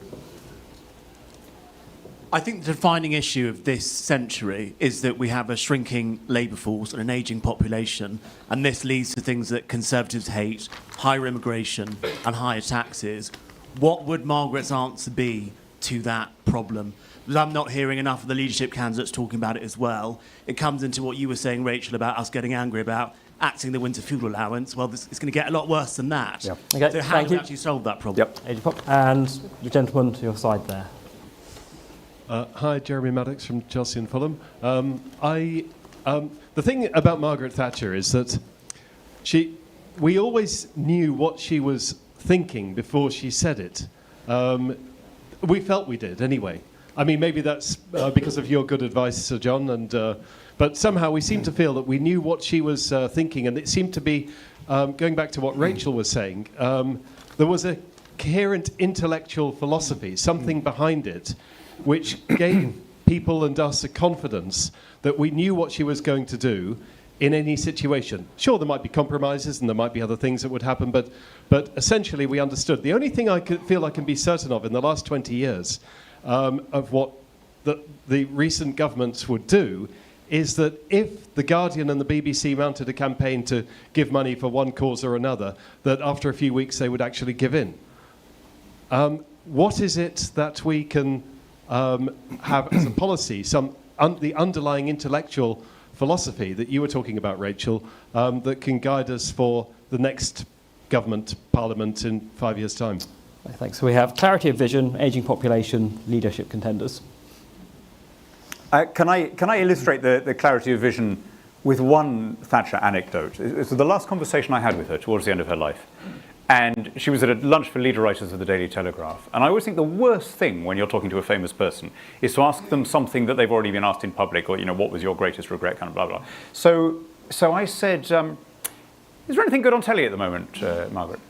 I think the defining issue of this century is that we have a shrinking labour force and an ageing population, and this leads to things that Conservatives hate, higher immigration and higher taxes. What would Margaret's answer be to that problem? Because I'm not hearing enough of the leadership candidates talking about it as well. It comes into what you were saying, Rachel, about us getting angry about axing the winter fuel allowance. Well, it's going to get a lot worse than that. Yep. Okay, so how do we actually solve that problem? Yep. And the gentleman to your side there. Hi, Jeremy Maddox from Chelsea and Fulham. The thing about Margaret Thatcher is that we always knew what she was thinking before she said it. We felt we did anyway. I mean, maybe that's because of your good advice, Sir John, but somehow we seemed to feel that we knew what she was thinking, and it seemed to be, going back to what Rachel was saying, there was a coherent intellectual philosophy, something behind it, which gave people and us a confidence that we knew what she was going to do in any situation. Sure, there might be compromises and there might be other things that would happen, but essentially we understood. The only thing I feel I can be certain of in the last 20 years of what the recent governments would do is that if The Guardian and the BBC mounted a campaign to give money for one cause or another, that after a few weeks they would actually give in. What is it that we can have as a policy, the underlying intellectual philosophy that you were talking about, Rachel, that can guide us for the next government, parliament in 5 years' time? Thanks. So we have clarity of vision, ageing population, leadership contenders. Can I illustrate the clarity of vision with one Thatcher anecdote? It's the last conversation I had with her towards the end of her life. And she was at a lunch for leader writers of the Daily Telegraph. And I always think the worst thing when you're talking to a famous person is to ask them something that they've already been asked in public, or, what was your greatest regret, kind of blah, blah. So I said, is there anything good on telly at the moment, Margaret?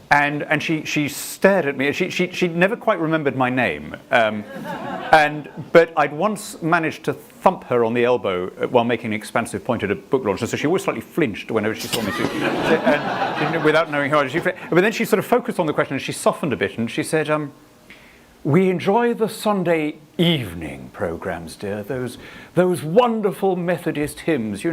And she stared at me. She'd never quite remembered my name. But I'd once managed to thump her on the elbow while making an expansive point at a book launch. And so she always slightly flinched whenever she saw me, without knowing how. But then she sort of focused on the question and she softened a bit and she said, we enjoy the Sunday evening programmes, dear, those wonderful Methodist hymns,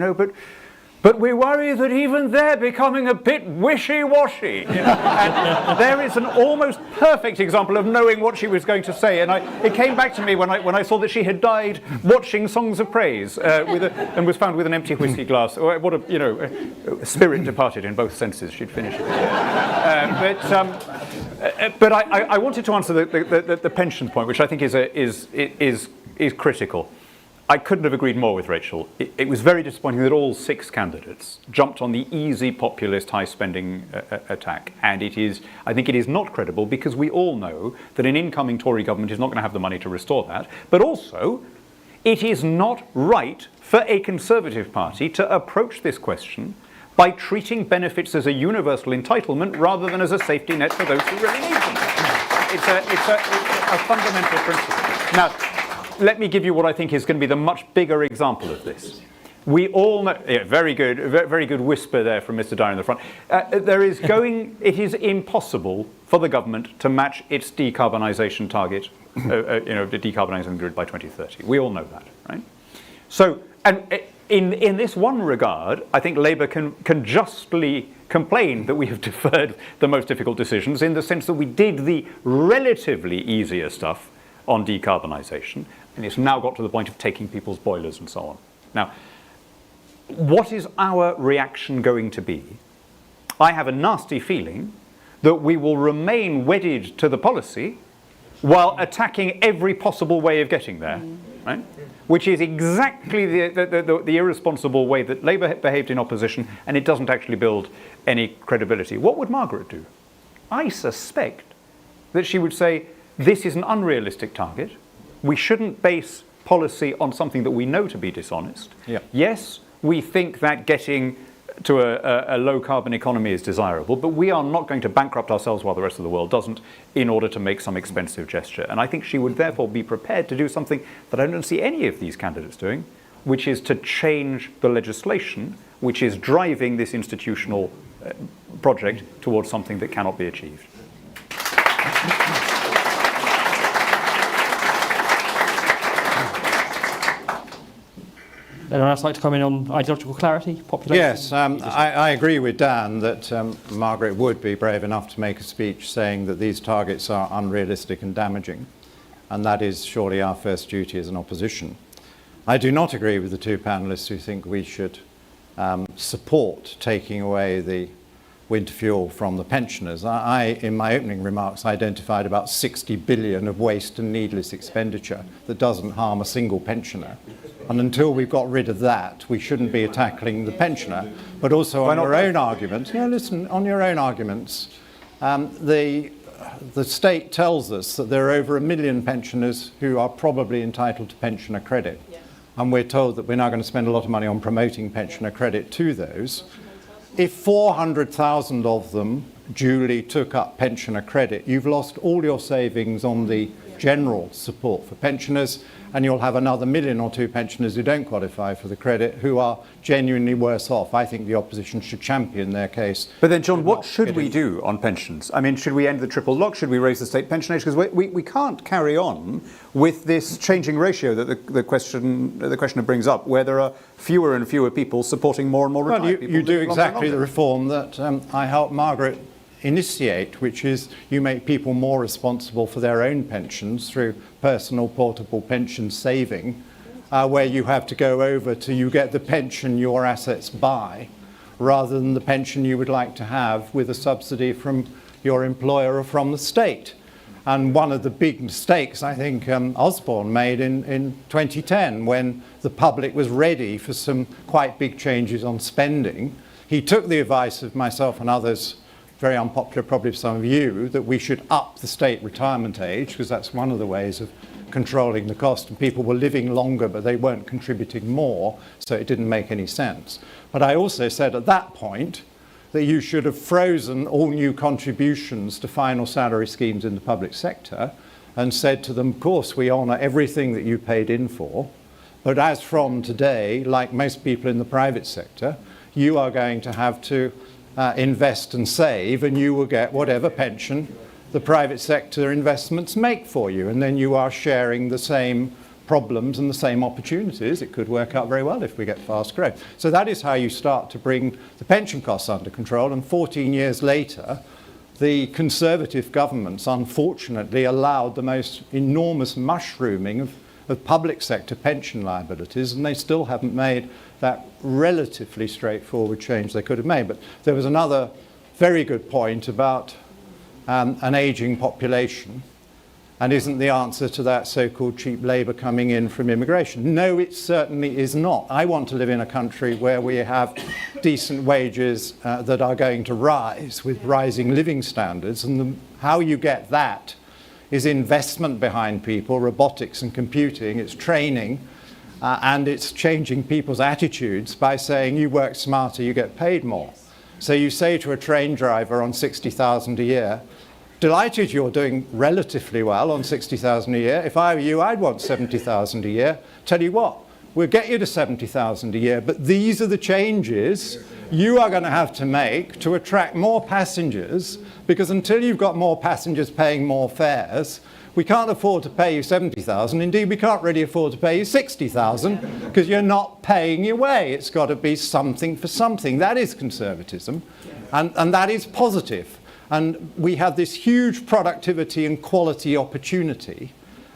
but we worry that even they're becoming a bit wishy-washy. And there is an almost perfect example of knowing what she was going to say. And it came back to me when I saw that she had died watching Songs of Praise and was found with an empty whiskey glass. What a spirit departed in both senses. She'd finished. But I wanted to answer the pension point, which I think is critical. I couldn't have agreed more with Rachel. It was very disappointing that all 6 candidates jumped on the easy populist high spending attack. And I think it is not credible because we all know that an incoming Tory government is not going to have the money to restore that. But also, it is not right for a Conservative Party to approach this question by treating benefits as a universal entitlement rather than as a safety net for those who really need them. It's a fundamental principle. Now, let me give you what I think is going to be the much bigger example of this. We all know, very good whisper there from Mr. Dyer in the front. It is impossible for the government to match its decarbonisation target, the decarbonising grid by 2030. We all know that, right? So, and in this one regard, I think Labour can justly complain that we have deferred the most difficult decisions in the sense that we did the relatively easier stuff on decarbonisation, and it's now got to the point of taking people's boilers and so on. Now, what is our reaction going to be? I have a nasty feeling that we will remain wedded to the policy while attacking every possible way of getting there, right? Which is exactly the irresponsible way that Labour behaved in opposition, and it doesn't actually build any credibility. What would Margaret do? I suspect that she would say, this is an unrealistic target. We shouldn't base policy on something that we know to be dishonest. Yeah. Yes, we think that getting to a low carbon economy is desirable, but we are not going to bankrupt ourselves while the rest of the world doesn't in order to make some expensive gesture. And I think she would therefore be prepared to do something that I don't see any of these candidates doing, which is to change the legislation, which is driving this institutional project towards something that cannot be achieved. Anyone else like to comment on ideological clarity, population? Yes, I agree with Dan that Margaret would be brave enough to make a speech saying that these targets are unrealistic and damaging, and that is surely our first duty as an opposition. I do not agree with the 2 panellists who think we should support taking away the winter fuel from the pensioners. I, in my opening remarks, identified about 60 billion of waste and needless expenditure that doesn't harm a single pensioner. And until we've got rid of that, we shouldn't be tackling the pensioner. But also on your own arguments, on your own arguments, the state tells us that there are over 1 million pensioners who are probably entitled to pensioner credit. Yeah. And we're told that we're now going to spend a lot of money on promoting pensioner credit to those. If 400,000 of them duly took up pensioner credit, you've lost all your savings on the general support for pensioners, and you'll have another 1 million or 2 pensioners who don't qualify for the credit who are genuinely worse off. I think the opposition should champion their case. But then, John, what should we do on pensions? I mean, should we end the triple lock? Should we raise the state pension age? Because we can't carry on with this changing ratio that the questioner brings up, where there are fewer and fewer people supporting more and more retired people. You do exactly the reform that I helped Margaret initiate, which is you make people more responsible for their own pensions through personal portable pension saving, where you have to go over to you get the pension your assets buy rather than the pension you would like to have with a subsidy from your employer or from the state. And one of the big mistakes I think Osborne made in 2010, when the public was ready for some quite big changes on spending, he took the advice of myself and others, very unpopular probably for some of you, that we should up the state retirement age, because that's one of the ways of controlling the cost. And people were living longer, but they weren't contributing more, so it didn't make any sense. But I also said at that point that you should have frozen all new contributions to final salary schemes in the public sector and said to them, of course, we honour everything that you paid in for, but as from today, like most people in the private sector, you are going to have to invest and save, and you will get whatever pension the private sector investments make for you, and then you are sharing the same problems and the same opportunities. It could work out very well if we get fast growth. So that is how you start to bring the pension costs under control, and 14 years later the Conservative governments unfortunately allowed the most enormous mushrooming of public sector pension liabilities, and they still haven't made that relatively straightforward change they could have made. But there was another very good point about an ageing population, and isn't the answer to that so-called cheap labour coming in from immigration? No, it certainly is not. I want to live in a country where we have decent wages that are going to rise with rising living standards, and how you get that is investment behind people, robotics and computing, it's training, and it's changing people's attitudes by saying you work smarter, you get paid more. So you say to a train driver on 60,000 a year, delighted you're doing relatively well on 60,000 a year. If I were you, I'd want 70,000 a year. Tell you what, we'll get you to 70,000 a year, but these are the changes you are going to have to make to attract more passengers, because until you've got more passengers paying more fares, we can't afford to pay you 70,000. Indeed, we can't really afford to pay you 60,000 because you're not paying your way. It's got to be something for something. That is conservatism, and that is positive. And we have this huge productivity and quality opportunity,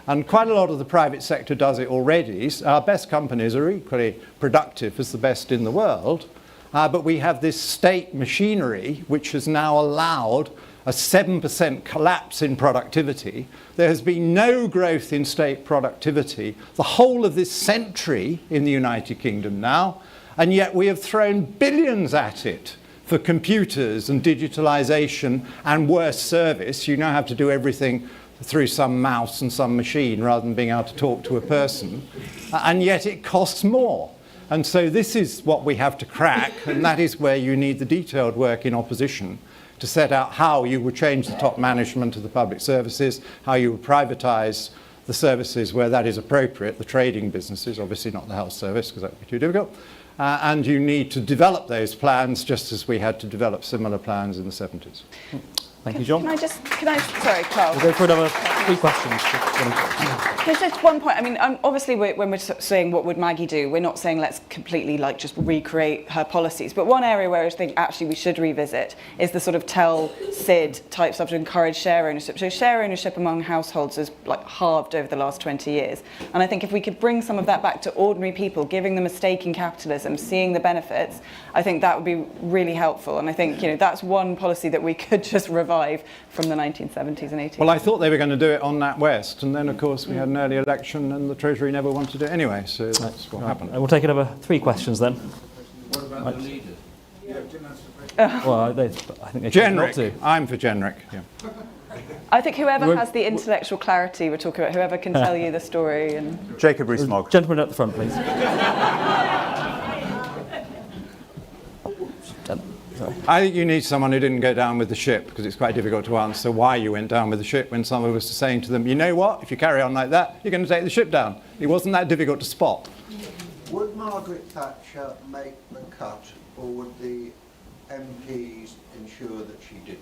and quite a lot of the private sector does it already. Our best companies are equally productive as the best in the world, but we have this state machinery which has now allowed a 7% collapse in productivity. There has been no growth in state productivity the whole of this century in the United Kingdom now, and yet we have thrown billions at it for computers and digitalization and worse service. You now have to do everything through some mouse and some machine rather than being able to talk to a person, and yet it costs more. And so this is what we have to crack, and that is where you need the detailed work in opposition to set out how you would change the top management of the public services, how you would privatise the services where that is appropriate, the trading businesses, obviously not the health service because that would be too difficult, and you need to develop those plans just as we had to develop similar plans in the 70s. Thank you, John. Sorry, Carl. We'll go for another 3 questions. There's just one point. I mean, obviously, when we're saying what would Maggie do, we're not saying let's completely just recreate her policies. But one area where I think actually we should revisit is the sort of tell SID type stuff to encourage share ownership. So share ownership among households has halved over the last 20 years. And I think if we could bring some of that back to ordinary people, giving them a stake in capitalism, seeing the benefits, I think that would be really helpful. And I think that's one policy that we could just revive from the 1970s and 80s. Well, I thought they were going to do it on NatWest, and then of course we had an early election and the Treasury never wanted to do it anyway, so that's what happened. We'll take another 3 questions then. What about the leaders? Well, I think they choose not to. Generic. I'm for generic. Yeah. I think whoever has the intellectual clarity we're talking about, whoever can tell you the story. And Jacob Rees-Mogg. Gentleman at the front, please. Sorry. I think you need someone who didn't go down with the ship, because it's quite difficult to answer why you went down with the ship when someone was saying to them, you know what, if you carry on like that, you're going to take the ship down. It wasn't that difficult to spot. Would Margaret Thatcher make the cut, or would the MPs ensure that she didn't?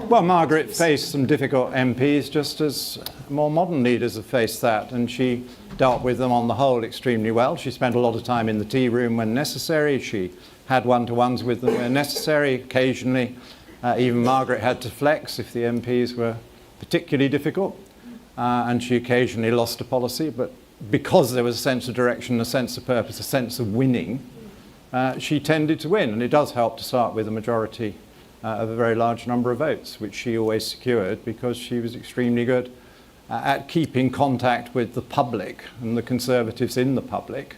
Well, Margaret faced some difficult MPs just as more modern leaders have faced that, and she dealt with them on the whole extremely well. She spent a lot of time in the tea room when necessary. She had one-to-ones with them when necessary. Occasionally, even Margaret had to flex if the MPs were particularly difficult, and she occasionally lost a policy, but because there was a sense of direction, a sense of purpose, a sense of winning, she tended to win, and it does help to start with a majority of a very large number of votes, which she always secured because she was extremely good at keeping contact with the public and the Conservatives in the public,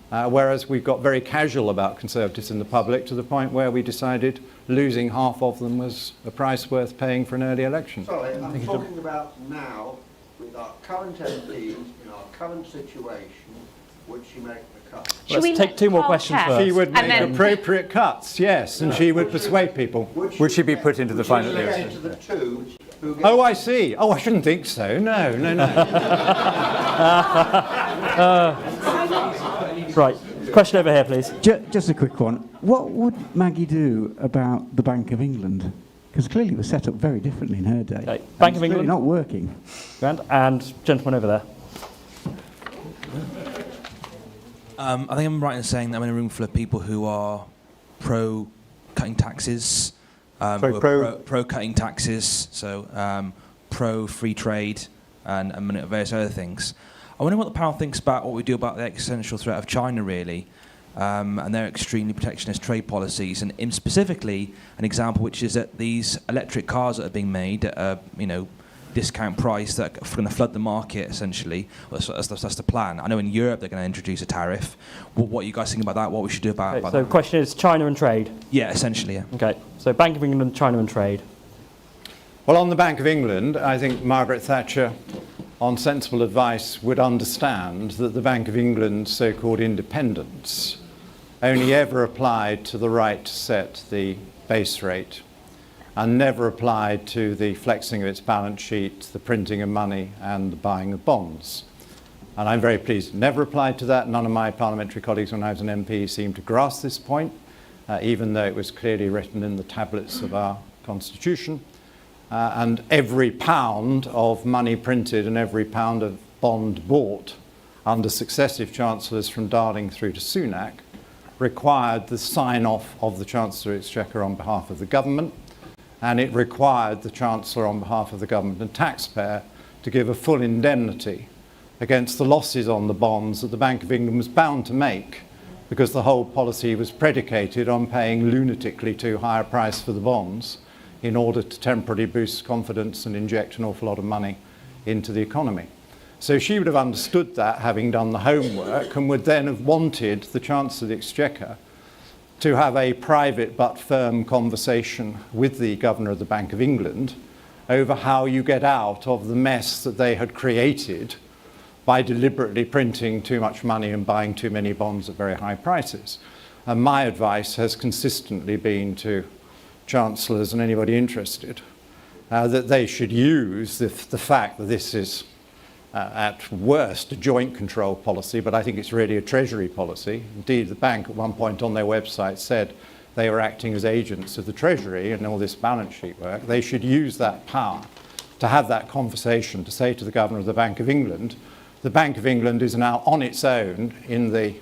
whereas we got very casual about Conservatives in the public to the point where we decided losing half of them was a price worth paying for an early election. Sorry, I'm talking about now, with our current MPs, in our current situation, would she make the cut? Let's take two more questions first. She would make appropriate cuts, yes, and she would persuade people. Would she be put into the final list? list? Into the two who get Oh, I see. Oh, I shouldn't think so. No. Right. Question over here, please. Just a quick one. What would Maggie do about the Bank of England? Because clearly it was set up very differently in her day. Okay. Bank of It's England. clearly not working. Grand. And gentleman over there. I think I'm right in saying that I'm in a room full of people who are pro-cutting taxes, pro-cutting taxes, so pro-free trade and various other things. I wonder what the panel thinks about what we do about the existential threat of China, really, and their extremely protectionist trade policies, and specifically an example which is that these electric cars that are being made at a discount price that are going to flood the market, essentially. That's the plan. I know in Europe they're going to introduce a tariff. What are you guys think about that? What we should do about So that? the question is China and trade. Yeah, essentially, yeah. Okay. So Bank of England, China and trade. Well, on the Bank of England, I think Margaret Thatcher, on sensible advice, would understand that the Bank of England's so-called independence only ever applied to the right to set the base rate and never applied to the flexing of its balance sheet, the printing of money and the buying of bonds. And I'm very pleased it never applied to that. None of my parliamentary colleagues when I was an MP seemed to grasp this point, even though it was clearly written in the tablets of our constitution. And every pound of money printed and every pound of bond bought under successive chancellors from Darling through to Sunak required the sign-off of the Chancellor of Exchequer on behalf of the government, and it required the Chancellor on behalf of the government and taxpayer to give a full indemnity against the losses on the bonds that the Bank of England was bound to make, because the whole policy was predicated on paying lunatically too high a price for the bonds in order to temporarily boost confidence and inject an awful lot of money into the economy. So she would have understood that, having done the homework, and would then have wanted the Chancellor of the Exchequer to have a private but firm conversation with the Governor of the Bank of England over how you get out of the mess that they had created by deliberately printing too much money and buying too many bonds at very high prices. And my advice has consistently been to chancellors and anybody interested that they should use the fact that this is at worst a joint control policy, but I think it's really a treasury policy. Indeed, the bank at one point on their website said they were acting as agents of the treasury and all this balance sheet work. They should use that power to have that conversation, to say to the Governor of the Bank of England, the Bank of England is now on its own in the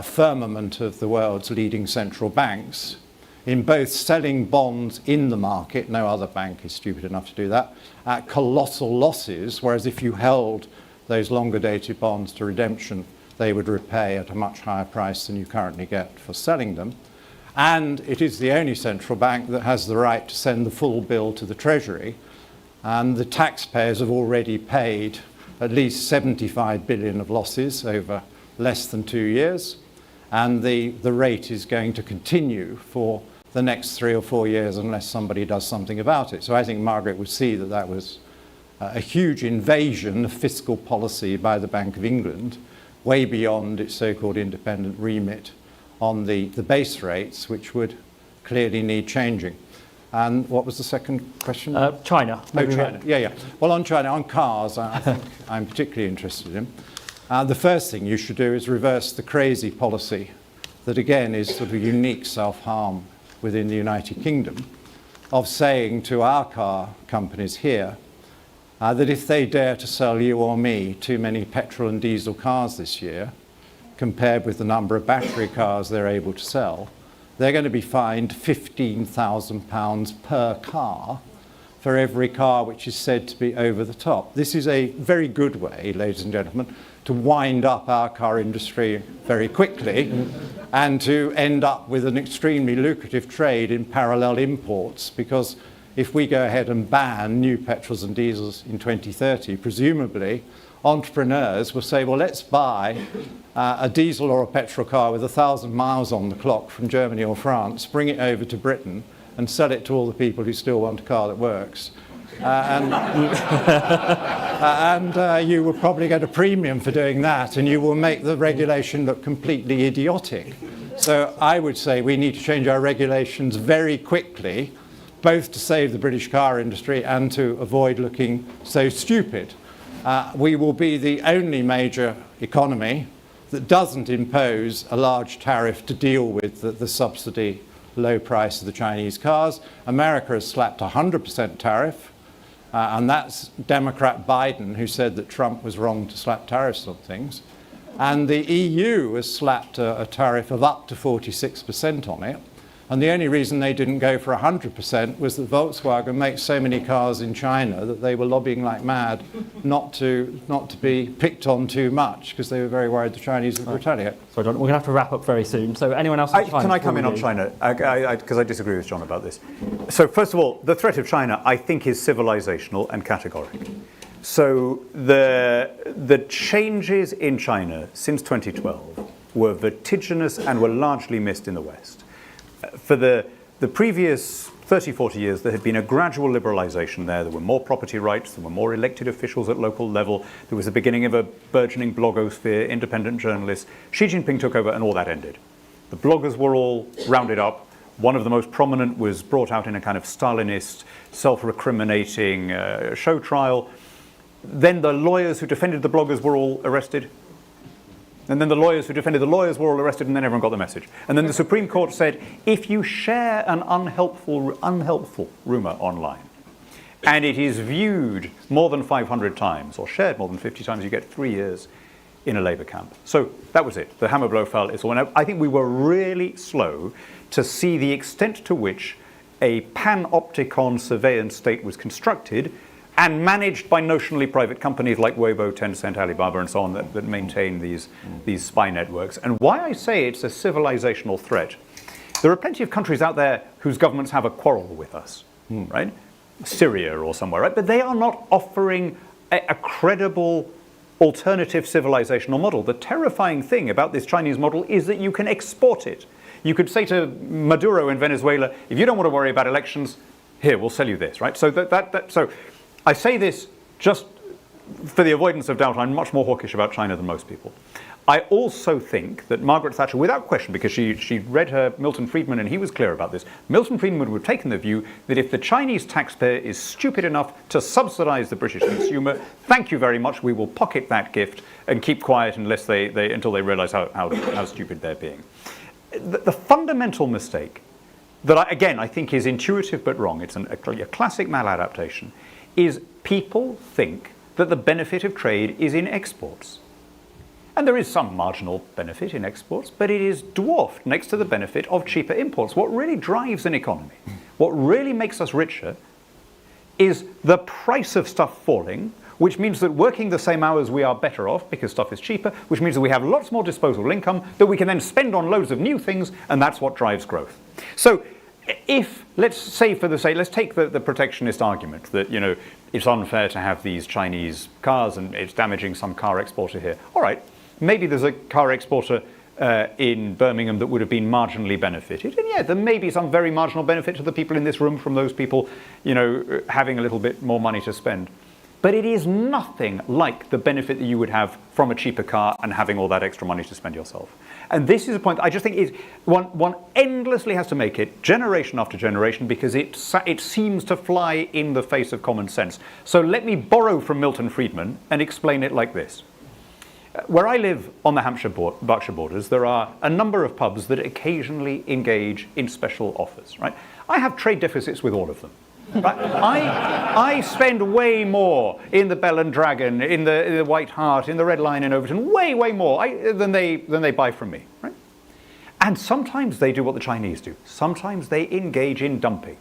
firmament of the world's leading central banks, in both selling bonds in the market, no other bank is stupid enough to do that, at colossal losses, whereas if you held those longer dated bonds to redemption, they would repay at a much higher price than you currently get for selling them. And it is the only central bank that has the right to send the full bill to the Treasury, and the taxpayers have already paid at least 75 billion of losses over less than 2 years, and the rate is going to continue for the next 3 or 4 years unless somebody does something about it. So I think Margaret would see that that was a huge invasion of fiscal policy by the Bank of England, way beyond its so-called independent remit on the base rates, which would clearly need changing. And what was the second question? China. Oh, China. Yeah. Well, on China, on cars, I think I'm particularly interested in. The first thing you should do is reverse the crazy policy that, again, is sort of unique self-harm within the United Kingdom, of saying to our car companies here that if they dare to sell you or me too many petrol and diesel cars this year, compared with the number of battery cars they're able to sell, they're going to be fined £15,000 per car for every car which is said to be over the top. This is a very good way, ladies and gentlemen, to wind up our car industry very quickly and to end up with an extremely lucrative trade in parallel imports, because if we go ahead and ban new petrols and diesels in 2030, presumably entrepreneurs will say, well, let's buy a diesel or a petrol car with 1,000 miles on the clock from Germany or France, bring it over to Britain and sell it to all the people who still want a car that works. And you will probably get a premium for doing that, and you will make the regulation look completely idiotic. So I would say we need to change our regulations very quickly, both to save the British car industry and to avoid looking so stupid. We will be the only major economy that doesn't impose a large tariff to deal with the subsidy low price of the Chinese cars. America has slapped a 100% tariff, and that's Democrat Biden who said that Trump was wrong to slap tariffs on things. And the EU has slapped a tariff of up to 46% on it. And the only reason they didn't go for 100% was that Volkswagen makes so many cars in China that they were lobbying like mad not to be picked on too much, because they were very worried the Chinese would retaliate. Sorry, John, we're going to have to wrap up very soon. So anyone else? Can I come in on China? Because I disagree with John about this. So first of all, the threat of China, I think, is civilizational and categoric. So the changes in China since 2012 were vertiginous and were largely missed in the West. For the previous 30, 40 years, there had been a gradual liberalization there. There were more property rights, there were more elected officials at local level, there was the beginning of a burgeoning blogosphere, independent journalists. Xi Jinping took over and all that ended. The bloggers were all rounded up. One of the most prominent was brought out in a kind of Stalinist, self-recriminating show trial. Then the lawyers who defended the bloggers were all arrested. And then the lawyers who defended the lawyers were all arrested, and then everyone got the message. And then the Supreme Court said, if you share an unhelpful rumor online, and it is viewed more than 500 times, or shared more than 50 times, you get 3 years in a Labour camp. So that was it. The hammer blow fell. I think we were really slow to see the extent to which a panopticon surveillance state was constructed and managed by notionally private companies like Weibo, Tencent, Alibaba, and so on that maintain these spy networks. And why I say it's a civilizational threat, there are plenty of countries out there whose governments have a quarrel with us, right? Syria or somewhere, right? But they are not offering a credible alternative civilizational model. The terrifying thing about this Chinese model is that you can export it. You could say to Maduro in Venezuela, if you don't want to worry about elections, here, we'll sell you this, right? So so I say this just for the avoidance of doubt. I'm much more hawkish about China than most people. I also think that Margaret Thatcher, without question, because she read her Milton Friedman and he was clear about this, Milton Friedman would have taken the view that if the Chinese taxpayer is stupid enough to subsidize the British consumer, thank you very much, we will pocket that gift and keep quiet until they realize how stupid they're being. The fundamental mistake that, I think is intuitive but wrong, it's a classic maladaptation, is people think that the benefit of trade is in exports. And there is some marginal benefit in exports, but it is dwarfed next to the benefit of cheaper imports. What really drives an economy, what really makes us richer, is the price of stuff falling, which means that working the same hours we are better off because stuff is cheaper, which means that we have lots more disposable income that we can then spend on loads of new things, and that's what drives growth. So if, let's take the protectionist argument that, it's unfair to have these Chinese cars and it's damaging some car exporter here. All right, maybe there's a car exporter in Birmingham that would have been marginally benefited. And yeah, there may be some very marginal benefit to the people in this room from those people, having a little bit more money to spend. But it is nothing like the benefit that you would have from a cheaper car and having all that extra money to spend yourself. And this is a point I just think is one endlessly has to make it, generation after generation, because it seems to fly in the face of common sense. So let me borrow from Milton Friedman and explain it like this. Where I live on the Hampshire-Berkshire borders, there are a number of pubs that occasionally engage in special offers, right? I have trade deficits with all of them. Right? I spend way more in the Bell and Dragon, in the White Hart, in the Red Lion in Overton, way more than they buy from me, right? And sometimes they do what the Chinese do. Sometimes they engage in dumping.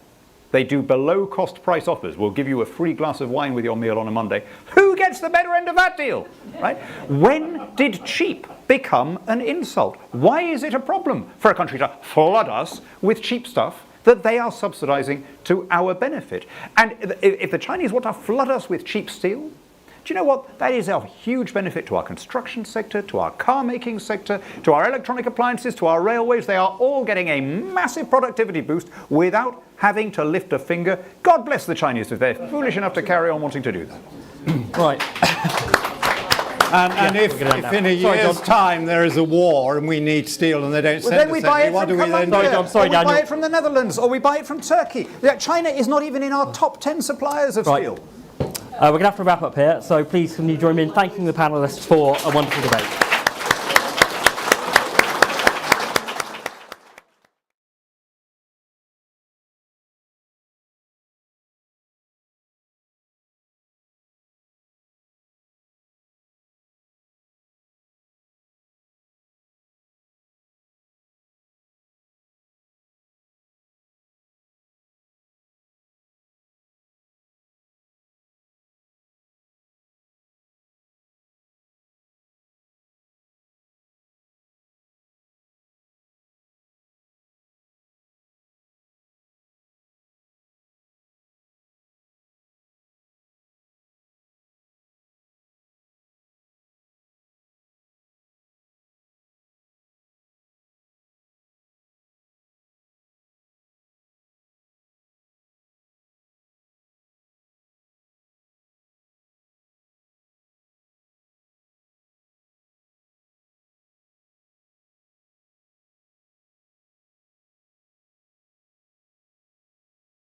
They do below-cost price offers. We'll give you a free glass of wine with your meal on a Monday. Who gets the better end of that deal? Right? When did cheap become an insult? Why is it a problem for a country to flood us with cheap stuff that they are subsidizing to our benefit? And if the Chinese want to flood us with cheap steel, do you know what? That is a huge benefit to our construction sector, to our car making sector, to our electronic appliances, to our railways. They are all getting a massive productivity boost without having to lift a finger. God bless the Chinese if they're foolish enough to carry on wanting to do that. Right. And if in a year's time there is a war and we need steel and they don't send then we us buy any, it what from do we then do? Colombia, or we buy it from the Netherlands, or we buy it from Turkey. China is not even in our top 10 suppliers of steel. We're going to have to wrap up here, so please can you join me in thanking the panellists for a wonderful debate.